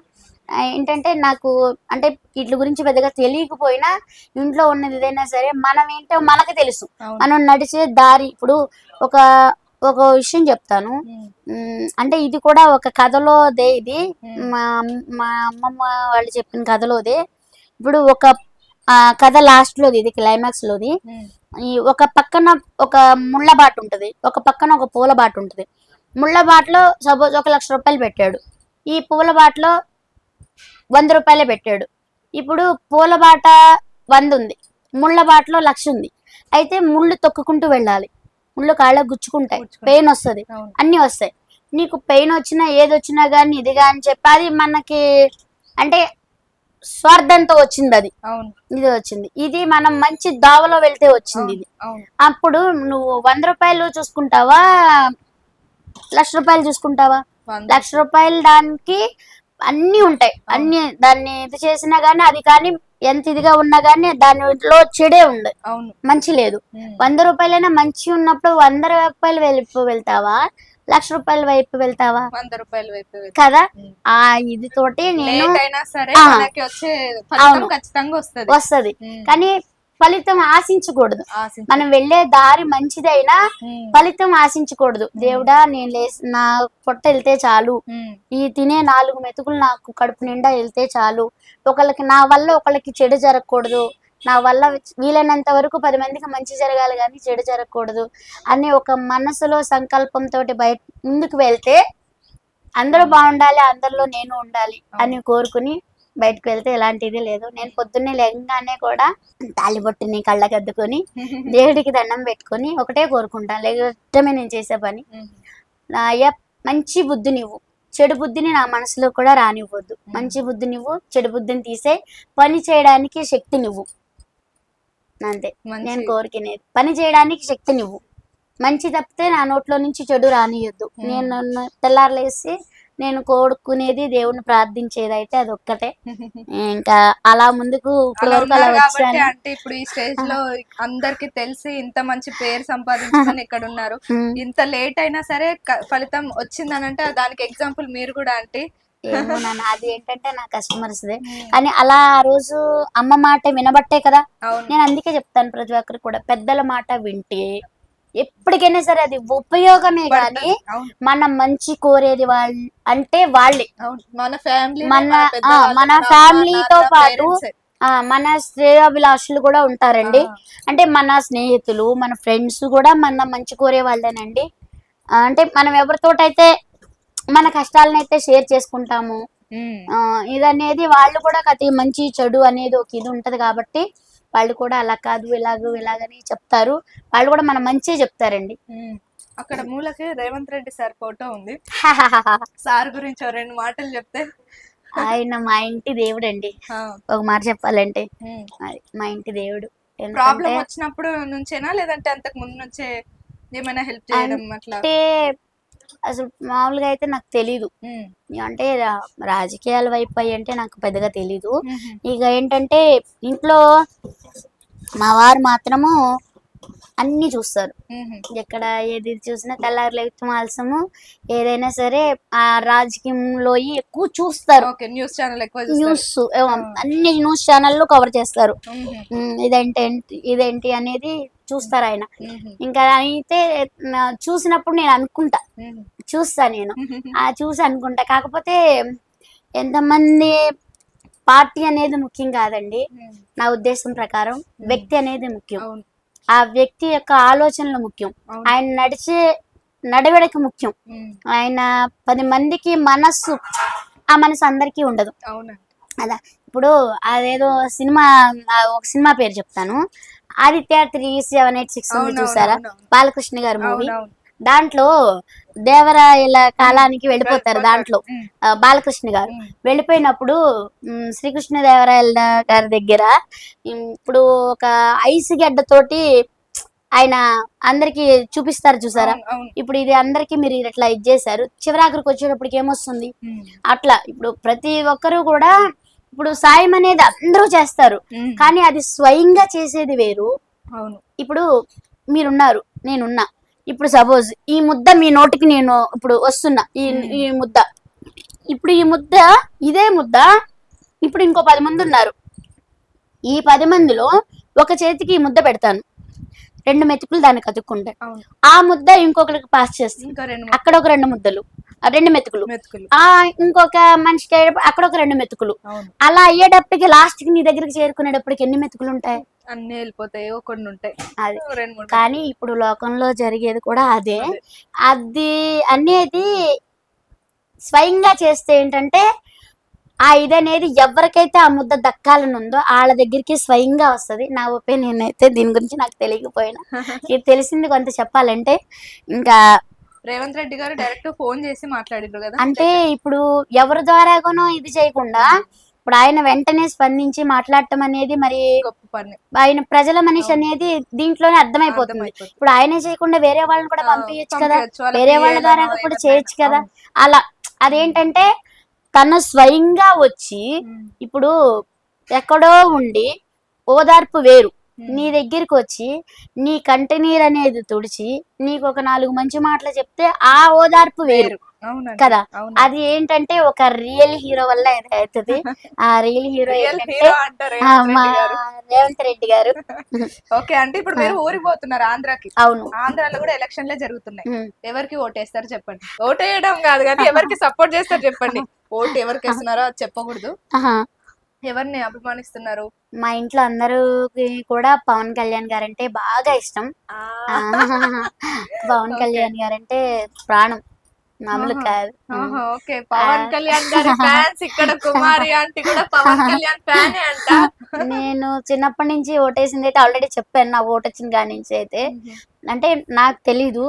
ఏంటంటే నాకు అంటే వీటి గురించి పెద్దగా తెలియకపోయినా ఇంట్లో ఉన్నది ఏదైనా సరే మనం ఏంటో మనకు తెలుసు. మనం నడిచే దారి ఇప్పుడు ఒక విషయం చెప్తాను. అంటే ఇది కూడా ఒక కథలోదే, ఇది మా అమ్మమ్మ వాళ్ళు చెప్పిన కథలోదే. ఇప్పుడు ఒక కథ లాస్ట్ లోది, ఇది క్లైమాక్స్ లోది. ఒక పక్కన ఒక ముళ్ళ బాట ఉంటది, ఒక పక్కన ఒక పూల బాట ఉంటది. ముళ్ళ బాటలో సపోజ్ 1 లక్ష రూపాయలు పెట్టాడు, ఈ పూల బాటలో 100 రూపాయలే పెట్టాడు. ఇప్పుడు పూల బాట 100 ఉంది, ముళ్ళ బాటలో 1,00,000 ఉంది. అయితే ముళ్ళు తొక్కుకుంటూ వెళ్ళాలి, ముళ్ళు కాళ్ళకు గుచ్చుకుంటాయి, పెయిన్ వస్తుంది, అన్ని వస్తాయి. నీకు పెయిన్ వచ్చినా ఏదొచ్చినా కానీ ఇదిగా అని చెప్పి అది మనకి అంటే స్వార్థంతో వచ్చింది, అది ఇది వచ్చింది. ఇది మనం మంచి దావలో వెళ్తే వచ్చింది ఇది. అప్పుడు నువ్వు 100 రూపాయలు చూసుకుంటావా 1,00,000 రూపాయలు చూసుకుంటావా? 1,00,000 రూపాయలు దానికి అన్ని ఉంటాయి, అన్ని దాన్ని ఇది చేసినా గానీ అది కానీ ఎంత ఇదిగా ఉన్నా గానీ దానిలో చెడే ఉంది, మంచి లేదు. 100 రూపాయలైనా మంచి ఉన్నప్పుడు 100 రూపాయలు వైపు వెళ్తావా 1,00,000 రూపాయల వైపు వెళ్తావా? 100 రూపాయల వైపు కదా. ఆ ఇది తోటి నేను వస్తుంది కానీ ఫలితం ఆశించకూడదు. మనం వెళ్లే దారి మంచిదైనా ఫలితం ఆశించకూడదు. దేవుడా నేను నా పొట్ట వెళ్తే చాలు, ఈ తినే 4 మెతుకులు నాకు కడుపు నిండా వెళ్తే చాలు, నా వల్ల ఒకళ్ళకి చెడు జరగకూడదు, నా వల్ల వీలైనంత వరకు 10 మందికి మంచి జరగాలి కానీ చెడు జరగకూడదు అని ఒక మనసులో సంకల్పంతో ముందుకు వెళ్తే అందరూ బాగుండాలి, అందరిలో నేను ఉండాలి అని కోరుకుని బయటకు వెళ్తే ఎలాంటిది లేదు. నేను పొద్దున్నే లేవగానే కూడా తాలిబొట్టుని కళ్ళకద్దుకొని దేవుడికి దండం పెట్టుకొని ఒకటే కోరుకుంటాను, లేకపోతే నేను చేసే పని అయ్యా మంచి బుద్ధి నువ్వు, చెడు బుద్ధిని నా మనసులో కూడా రానివ్వద్దు. మంచి బుద్ధి నువ్వు, చెడు బుద్ధిని తీసే, పని చేయడానికి శక్తి నువ్వు. అంతే నేను కోరుకునేది, పని చేయడానికి శక్తి నువ్వు. మంచి తప్పితే నా నోట్లో నుంచి చెడు రానియొద్దు. నేను తెల్లారలేసి నేను కోరుకునేది దేవుని ప్రార్థించేది అయితే అది ఒక్కటే. ఇంకా అలా ముందుకు ఇప్పుడు వరకు అలా వచ్చాను. అంటే ఇప్పుడు ఈ స్టేజ్ లో అందరికి తెలిసి ఇంత మంచి పేరు సంపాదించుకొని ఇక్కడ ఉన్నారు. ఇంత లేట్ అయినా సరే ఫలితం వచ్చిందని అంటే దానికి ఎగ్జాంపుల్ మీరు కూడా. అంటే అది ఏంటంటే నా కస్టమర్స్ దే, కానీ అలా ఆ రోజు అమ్మ మాట వినబట్టే కదా. నేను అందుకే చెప్తాను ప్రతి ఒక్కరు కూడా, పెద్దల మాట వింటే ఎప్పటికైనా సరే అది ఉపయోగమే. కానీ మనం మంచి కోరేది వాళ్ళు అంటే వాళ్ళే, మన ఫ్యామిలీతో పాటు మన శ్రేయోభిలాషులు కూడా ఉంటారండి. అంటే మన స్నేహితులు, మన ఫ్రెండ్స్ కూడా మన మంచి కోరే వాళ్ళేనండి. అంటే మనం ఎవరితోటైతే మన కష్టాలను అయితే షేర్ చేసుకుంటాము, ఇదనేది వాళ్ళు కూడా కతి మంచి చెడు అనేది ఒక ఇది ఉంటది కాబట్టి వాళ్ళు కూడా అలా కాదు ఇలాగని చెప్తారు. వాళ్ళు కూడా మన మంచి చెప్తారండి. అక్కడ మూలకి రేవంత్ రెడ్డి సార్ ఫోటో ఉంది. సార్ గురించి 2 మాటలు చెప్తే. ఆయన మా ఇంటి దేవుడు అండి. ఒక మాట చెప్పాలంటే మా ఇంటి దేవుడు. ప్రాబ్లం వచ్చినప్పుడు నుంచేనా లేదంటే అంతకు ముందు నుంచే ఏమైనా హెల్ప్ చేయడం అట్లా? అంటే అసలు మామూలుగా అయితే నాకు తెలీదు, అంటే రాజకీయాల వైపు అయ్యి అంటే నాకు పెద్దగా తెలీదు. ఇక ఏంటంటే ఇంట్లో మా వారు మాత్రము అన్ని చూస్తారు. ఎక్కడ ఏది చూసినా తెల్లారు లేకపోతే మాల్సము ఏదైనా సరే ఆ రాజకీయంలో ఎక్కువ చూస్తారు. న్యూస్ అన్ని న్యూస్ ఛానళ్ళు కవర్ చేస్తారు. ఇదేంటి అనేది చూస్తారు ఆయన. ఇంకా అయితే చూసినప్పుడు నేను అనుకుంటా, నేను చూసి అనుకుంటా. కాకపోతే ఎంతమంది పార్టీ అనేది ముఖ్యం కాదండి నా ఉద్దేశం ప్రకారం. వ్యక్తి అనేది ముఖ్యం, ఆ వ్యక్తి యొక్క ఆలోచనలు ముఖ్యం, ఆయన నడిచే నడవడిక ముఖ్యం. ఆయన 10 మందికి ఆ మనసు అందరికీ ఉండదు అదా. ఇప్పుడు అదేదో ఒక సినిమా పేరు చెప్తాను, ఆదిత్య 3786 చూసారా, బాలకృష్ణ గారి మూవీ. దాంట్లో దేవరాయల కాలానికి వెళ్ళిపోతారు. దాంట్లో బాలకృష్ణ గారు వెళ్ళిపోయినప్పుడు శ్రీకృష్ణదేవరాయల గారి దగ్గర ఇప్పుడు ఒక ఐస్ గడ్డతోటి ఆయన అందరికి చూపిస్తారు చూసారా. ఇప్పుడు ఇది అందరికి మీరు ఇట్లా ఇది చేశారు, చివరాఖరికి వచ్చేటప్పటికి ఏమొస్తుంది అట్లా. ఇప్పుడు ప్రతి ఒక్కరు కూడా ఇప్పుడు సాయం అనేది అందరూ చేస్తారు, కానీ అది స్వయంగా చేసేది వేరు. ఇప్పుడు మీరున్నారు, నేనున్నా. ఇప్పుడు సపోజ్ ఈ ముద్ద మీ నోటికి నేను ఇప్పుడు వస్తున్నా, ఈ ముద్ద, ఇప్పుడు ఈ ముద్ద ఇదే ముద్ద ఇప్పుడు ఇంకో 10 మంది ఉన్నారు. ఈ 10 మందిలో ఒక చేతికి ఈ ముద్ద పెడతాను, 2 మెతుకులు దానికి అతుక్కుంటాయి. ఆ ముద్ద ఇంకొకరికి పాస్ చేస్తుంది, అక్కడ ఒక 2 ముద్దలు, 2 మెతుకులు. ఇంకొక మనిషికి అక్కడ ఒక 2 మెతుకులు. అలా అయ్యేటప్పటికి లాస్ట్ కి నీ దగ్గరికి చేరుకునేటప్పటికి ఎన్ని మెతుకులు ఉంటాయి? అన్ని వెళ్ళిపోతాయో కొన్ని ఉంటాయి. అది కానీ ఇప్పుడు లోకంలో జరిగేది కూడా అదే. అది అనేది స్వయంగా చేస్తే ఏంటంటే ఆ ఇదనేది ఎవరికైతే ఆ ముద్ద దక్కాలని ఉందో వాళ్ళ దగ్గరికి స్వయంగా వస్తుంది. నా ఒపీనియన్ అయితే దీని గురించి నాకు తెలియకపోయినా ఇది తెలిసింది కొంత చెప్పాలంటే. ఇంకా రేవంత్ రెడ్డి గారు డైరెక్ట్ ఫోన్ చేసి మాట్లాడారు కదా, అంటే ఇప్పుడు ఎవరి ద్వారాగానో ఇది చేయకుండా ఇప్పుడు ఆయన వెంటనే స్పందించి మాట్లాడటం అనేది మరి గొప్ప పని. ఆయన ప్రజల మనిషి అనేది దీంట్లోనే అర్థమైపోతుంది. ఇప్పుడు ఆయనే చేయకుండా వేరే వాళ్ళని కూడా పంపించచ్చు కదా, వేరే వాళ్ళ ద్వారా కూడా చేయొచ్చు కదా. అలా అదేంటంటే తను స్వయంగా వచ్చి ఇప్పుడు ఎక్కడో ఉండి ఓదార్పు వేరు, నీ దగ్గరికి వచ్చి నీ కంటి నీరు అనేది తుడిచి నీకు ఒక 4 మంచి మాటలు చెప్తే ఆ ఓదార్పు వేరు కదా. అది ఏంటంటే ఒక రియల్ హీరో వల్ల అవుతుంది. ఆ రియల్ హీరో రేవంత్ రెడ్డి గారు. ఓకే, అంటే ఇప్పుడు మీరు ఊరిపోతున్నారు ఆంధ్రాకి. అవును, ఆంధ్రాలో కూడా ఎలక్షన్లే జరుగుతున్నాయి. ఎవరికి ఓటేస్తారు చెప్పండి? ఓటేయడం కాదు కానీ ఎవరికి సపోర్ట్ చేస్తారు చెప్పండి. ఓటు ఎవరికి వేస్తున్నారో అది చెప్పకూడదు. ఎవరిని అభిమానిస్తున్నారు? మా ఇంట్లో అందరికి కూడా పవన్ కళ్యాణ్ గారంటే బాగా ఇష్టం. పవన్ కళ్యాణ్ గారంటే ప్రాణం. మామూలు కాదు. ఓకే, పవన్ కళ్యాణ్ గారి ఫ్యాన్స్ ఇక్కడ. కుమారి ఆంటీ కూడా పవన్ కళ్యాణ్ ఫ్యానే అంట. నేను చిన్నప్పటి నుంచి ఓటేసింది అయితే ఆల్రెడీ చెప్పాను, నా ఓటు వచ్చిన కాడి నుంచి అయితే. అంటే నాకు తెలీదు,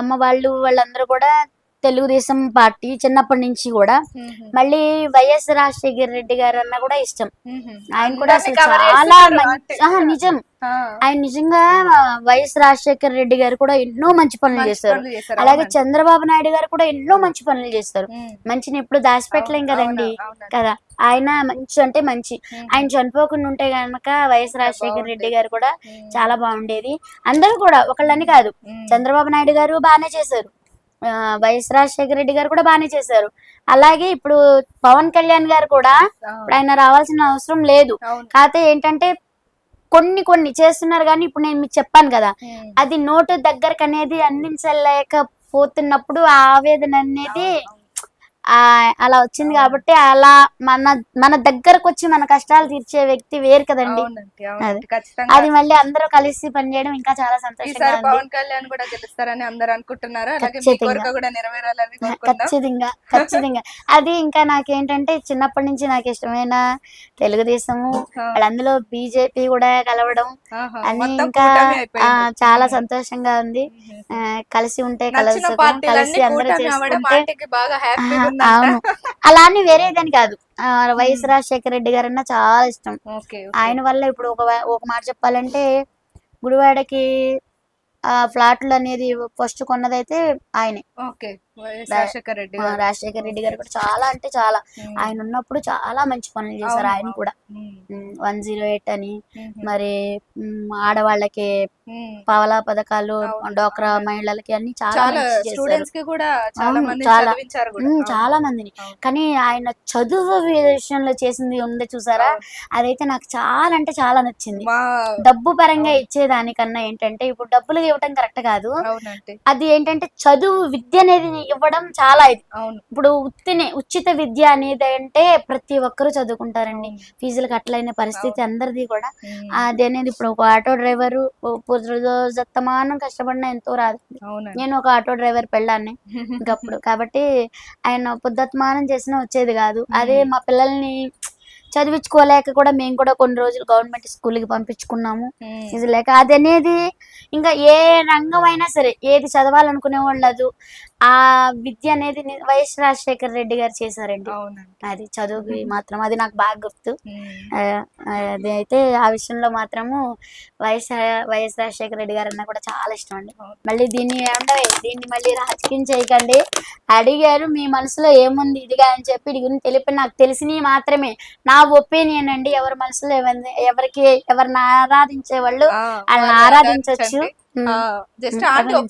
అమ్మ వాళ్ళందరూ కూడా తెలుగుదేశం పార్టీ చిన్నప్పటి నుంచి కూడా. మళ్ళీ వైఎస్ రాజశేఖర రెడ్డి గారు అన్న కూడా ఇష్టం. ఆయన కూడా అసలు చాలా మంచి, నిజం, ఆయన నిజంగా వైఎస్ రాజశేఖర రెడ్డి గారు కూడా ఎన్నో మంచి పనులు చేస్తారు. అలాగే చంద్రబాబు నాయుడు గారు కూడా ఎన్నో మంచి పనులు చేస్తారు. మంచిని ఎప్పుడు దాచిపెట్టలేం కదండి కదా. ఆయన మంచి అంటే మంచి. ఆయన చనిపోకుండా ఉంటే గనక వైఎస్ రాజశేఖర రెడ్డి గారు కూడా చాలా బాగుండేది. అందరూ కూడా ఒకళ్ళని కాదు, చంద్రబాబు నాయుడు గారు బాగానే చేశారు, వైఎస్ రాజశేఖర రెడ్డి గారు కూడా బాగానే చేశారు. అలాగే ఇప్పుడు పవన్ కళ్యాణ్ గారు కూడా ఇప్పుడు ఆయన రావాల్సిన అవసరం లేదు. కాకపోతే ఏంటంటే కొన్ని చేస్తున్నారు. కానీ ఇప్పుడు నేను మీకు చెప్పాను కదా, అది నోటు దగ్గరకు అనేది అందించలేకపోతున్నప్పుడు ఆవేదన అనేది అలా వచ్చింది. కాబట్టి అలా మన దగ్గరకు వచ్చి మన కష్టాలు తీర్చే వ్యక్తి వేరు కదండి. అది మళ్ళీ అందరూ కలిసి పనిచేయడం ఇంకా చాలా సంతోషంగా ఉంది. పవన్ కళ్యాణ్ కూడా గెలుస్తారని అందరూ అనుకుంటున్నారు. ఖచ్చితంగా అది ఇంకా నాకేంటంటే చిన్నప్పటి నుంచి నాకు ఇష్టమైన తెలుగుదేశము, అందులో బీజేపీ కూడా కలవడం అని ఇంకా చాలా సంతోషంగా ఉంది. కలిసి ఉంటే కలిసి అందరూ చేసుకుంటే అవును. అలా అని వేరేదని కాదు, వైఎస్ రాజశేఖర రెడ్డి గారన్నా చాలా ఇష్టం. ఆయన వల్ల ఇప్పుడు ఒక మాట చెప్పాలంటే, గుడివాడకి ఫ్లాట్లు అనేది ఫస్ట్ కొన్నదైతే ఆయనే, రాజశేఖర రెడ్డి గారు కూడా. చాలా అంటే చాలా, ఆయన ఉన్నప్పుడు చాలా మంచి పనులు చేశారు. ఆయన కూడా 108 అని, మరి ఆడవాళ్ళకి పావలా పథకాలు, డోక్రా మహిళలకి అన్ని చాలా చాలా మందిని. కానీ ఆయన చదువు విషయంలో చేసింది ఉంది చూసారా, అదైతే నాకు చాలా అంటే చాలా నచ్చింది. డబ్బు పరంగా ఇచ్చేదానికన్నా ఏంటంటే, ఇప్పుడు డబ్బులు ఇవ్వటం కరెక్ట్ కాదు, అది ఏంటంటే చదువు విద్య అనేది ఇవ్వడం చాలా ఇది. ఇప్పుడు ఉచిత విద్య అనేది అంటే ప్రతి ఒక్కరూ చదువుకుంటారండి. ఫీజులు కట్టలేని పరిస్థితి అందరిది కూడా. అది అనేది ఇప్పుడు ఒక ఆటో డ్రైవరు జత్తమానం కష్టపడినా ఎంతో రాదు. నేను ఒక ఆటో డ్రైవర్ పెళ్ళాన్ని ఇంకప్పుడు, కాబట్టి ఆయన పొద్దుమానం చేసినా వచ్చేది కాదు. అదే మా పిల్లల్ని చదివించుకోలేక కూడా మేము కూడా కొన్ని రోజులు గవర్నమెంట్ స్కూల్కి పంపించుకున్నాము ఇది లేక. అది అనేది ఇంకా ఏ రంగం అయినా సరే, ఏది చదవాలనుకునే వాళ్ళు ఆ విద్య అనేది వైఎస్ రాజశేఖర రెడ్డి గారు చేశారండి. అది చదువుకి మాత్రం అది నాకు బాగా గుర్తు. అది అయితే ఆ విషయంలో మాత్రము వైఎస్ రాజశేఖర రెడ్డి గారు అన్న కూడా చాలా ఇష్టం అండి. మళ్ళీ దీన్ని మళ్ళీ రాజకీయం చేయకండి. అడిగారు మీ మనసులో ఏముంది ఇదిగా అని చెప్పి ఇది గురించి తెలిపి నాకు తెలిసినవి మాత్రమే నా ఒపీనియన్ అండి. ఎవరి మనసులో ఎవరిని ఆరాధించే వాళ్ళు వాళ్ళని ఆరాధించవచ్చు,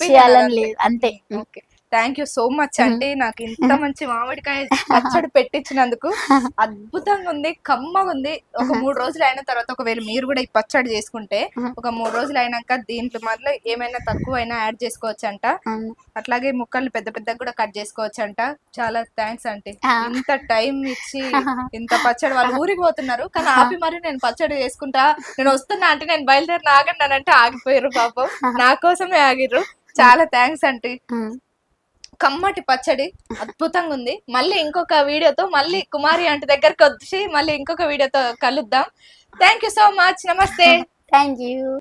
చేయాలని లేదు, అంతే. థ్యాంక్ యూ సో మచ్ అండి, నాకు ఇంత మంచి మామిడికాయ పచ్చడి పెట్టించినందుకు. అద్భుతంగా ఉంది, కమ్మగా ఉంది. ఒక 3 రోజులు అయిన తర్వాత ఒకవేళ మీరు కూడా ఈ పచ్చడి చేసుకుంటే ఒక 3 రోజులు అయినాక దీంట్లో మళ్ళీ ఏమైనా తక్కువైనా యాడ్ చేసుకోవచ్చు అంట. అట్లాగే ముక్కలు పెద్ద పెద్దగా కూడా కట్ చేసుకోవచ్చు అంట. చాలా థ్యాంక్స్ అంటే ఇంత టైం ఇచ్చి ఇంత పచ్చడి. వాళ్ళు ఊరికి పోతున్నారు కానీ ఆపి మరి నేను పచ్చడి చేసుకుంటా, నేను వస్తున్నా అంటే నేను బయలుదేరిన ఆగండి ఆగిపోయారు పాపం, నా కోసమే ఆగిర్రు. చాలా థ్యాంక్స్ అంటే. కమ్మటి పచ్చడి అద్భుతంగా ఉంది. మళ్ళీ ఇంకొక వీడియోతో మళ్ళీ కుమారి ఆంటీ దగ్గరకు వచ్చి మళ్ళీ ఇంకొక వీడియోతో కలుద్దాం. Thank you so much. నమస్తే. Thank you.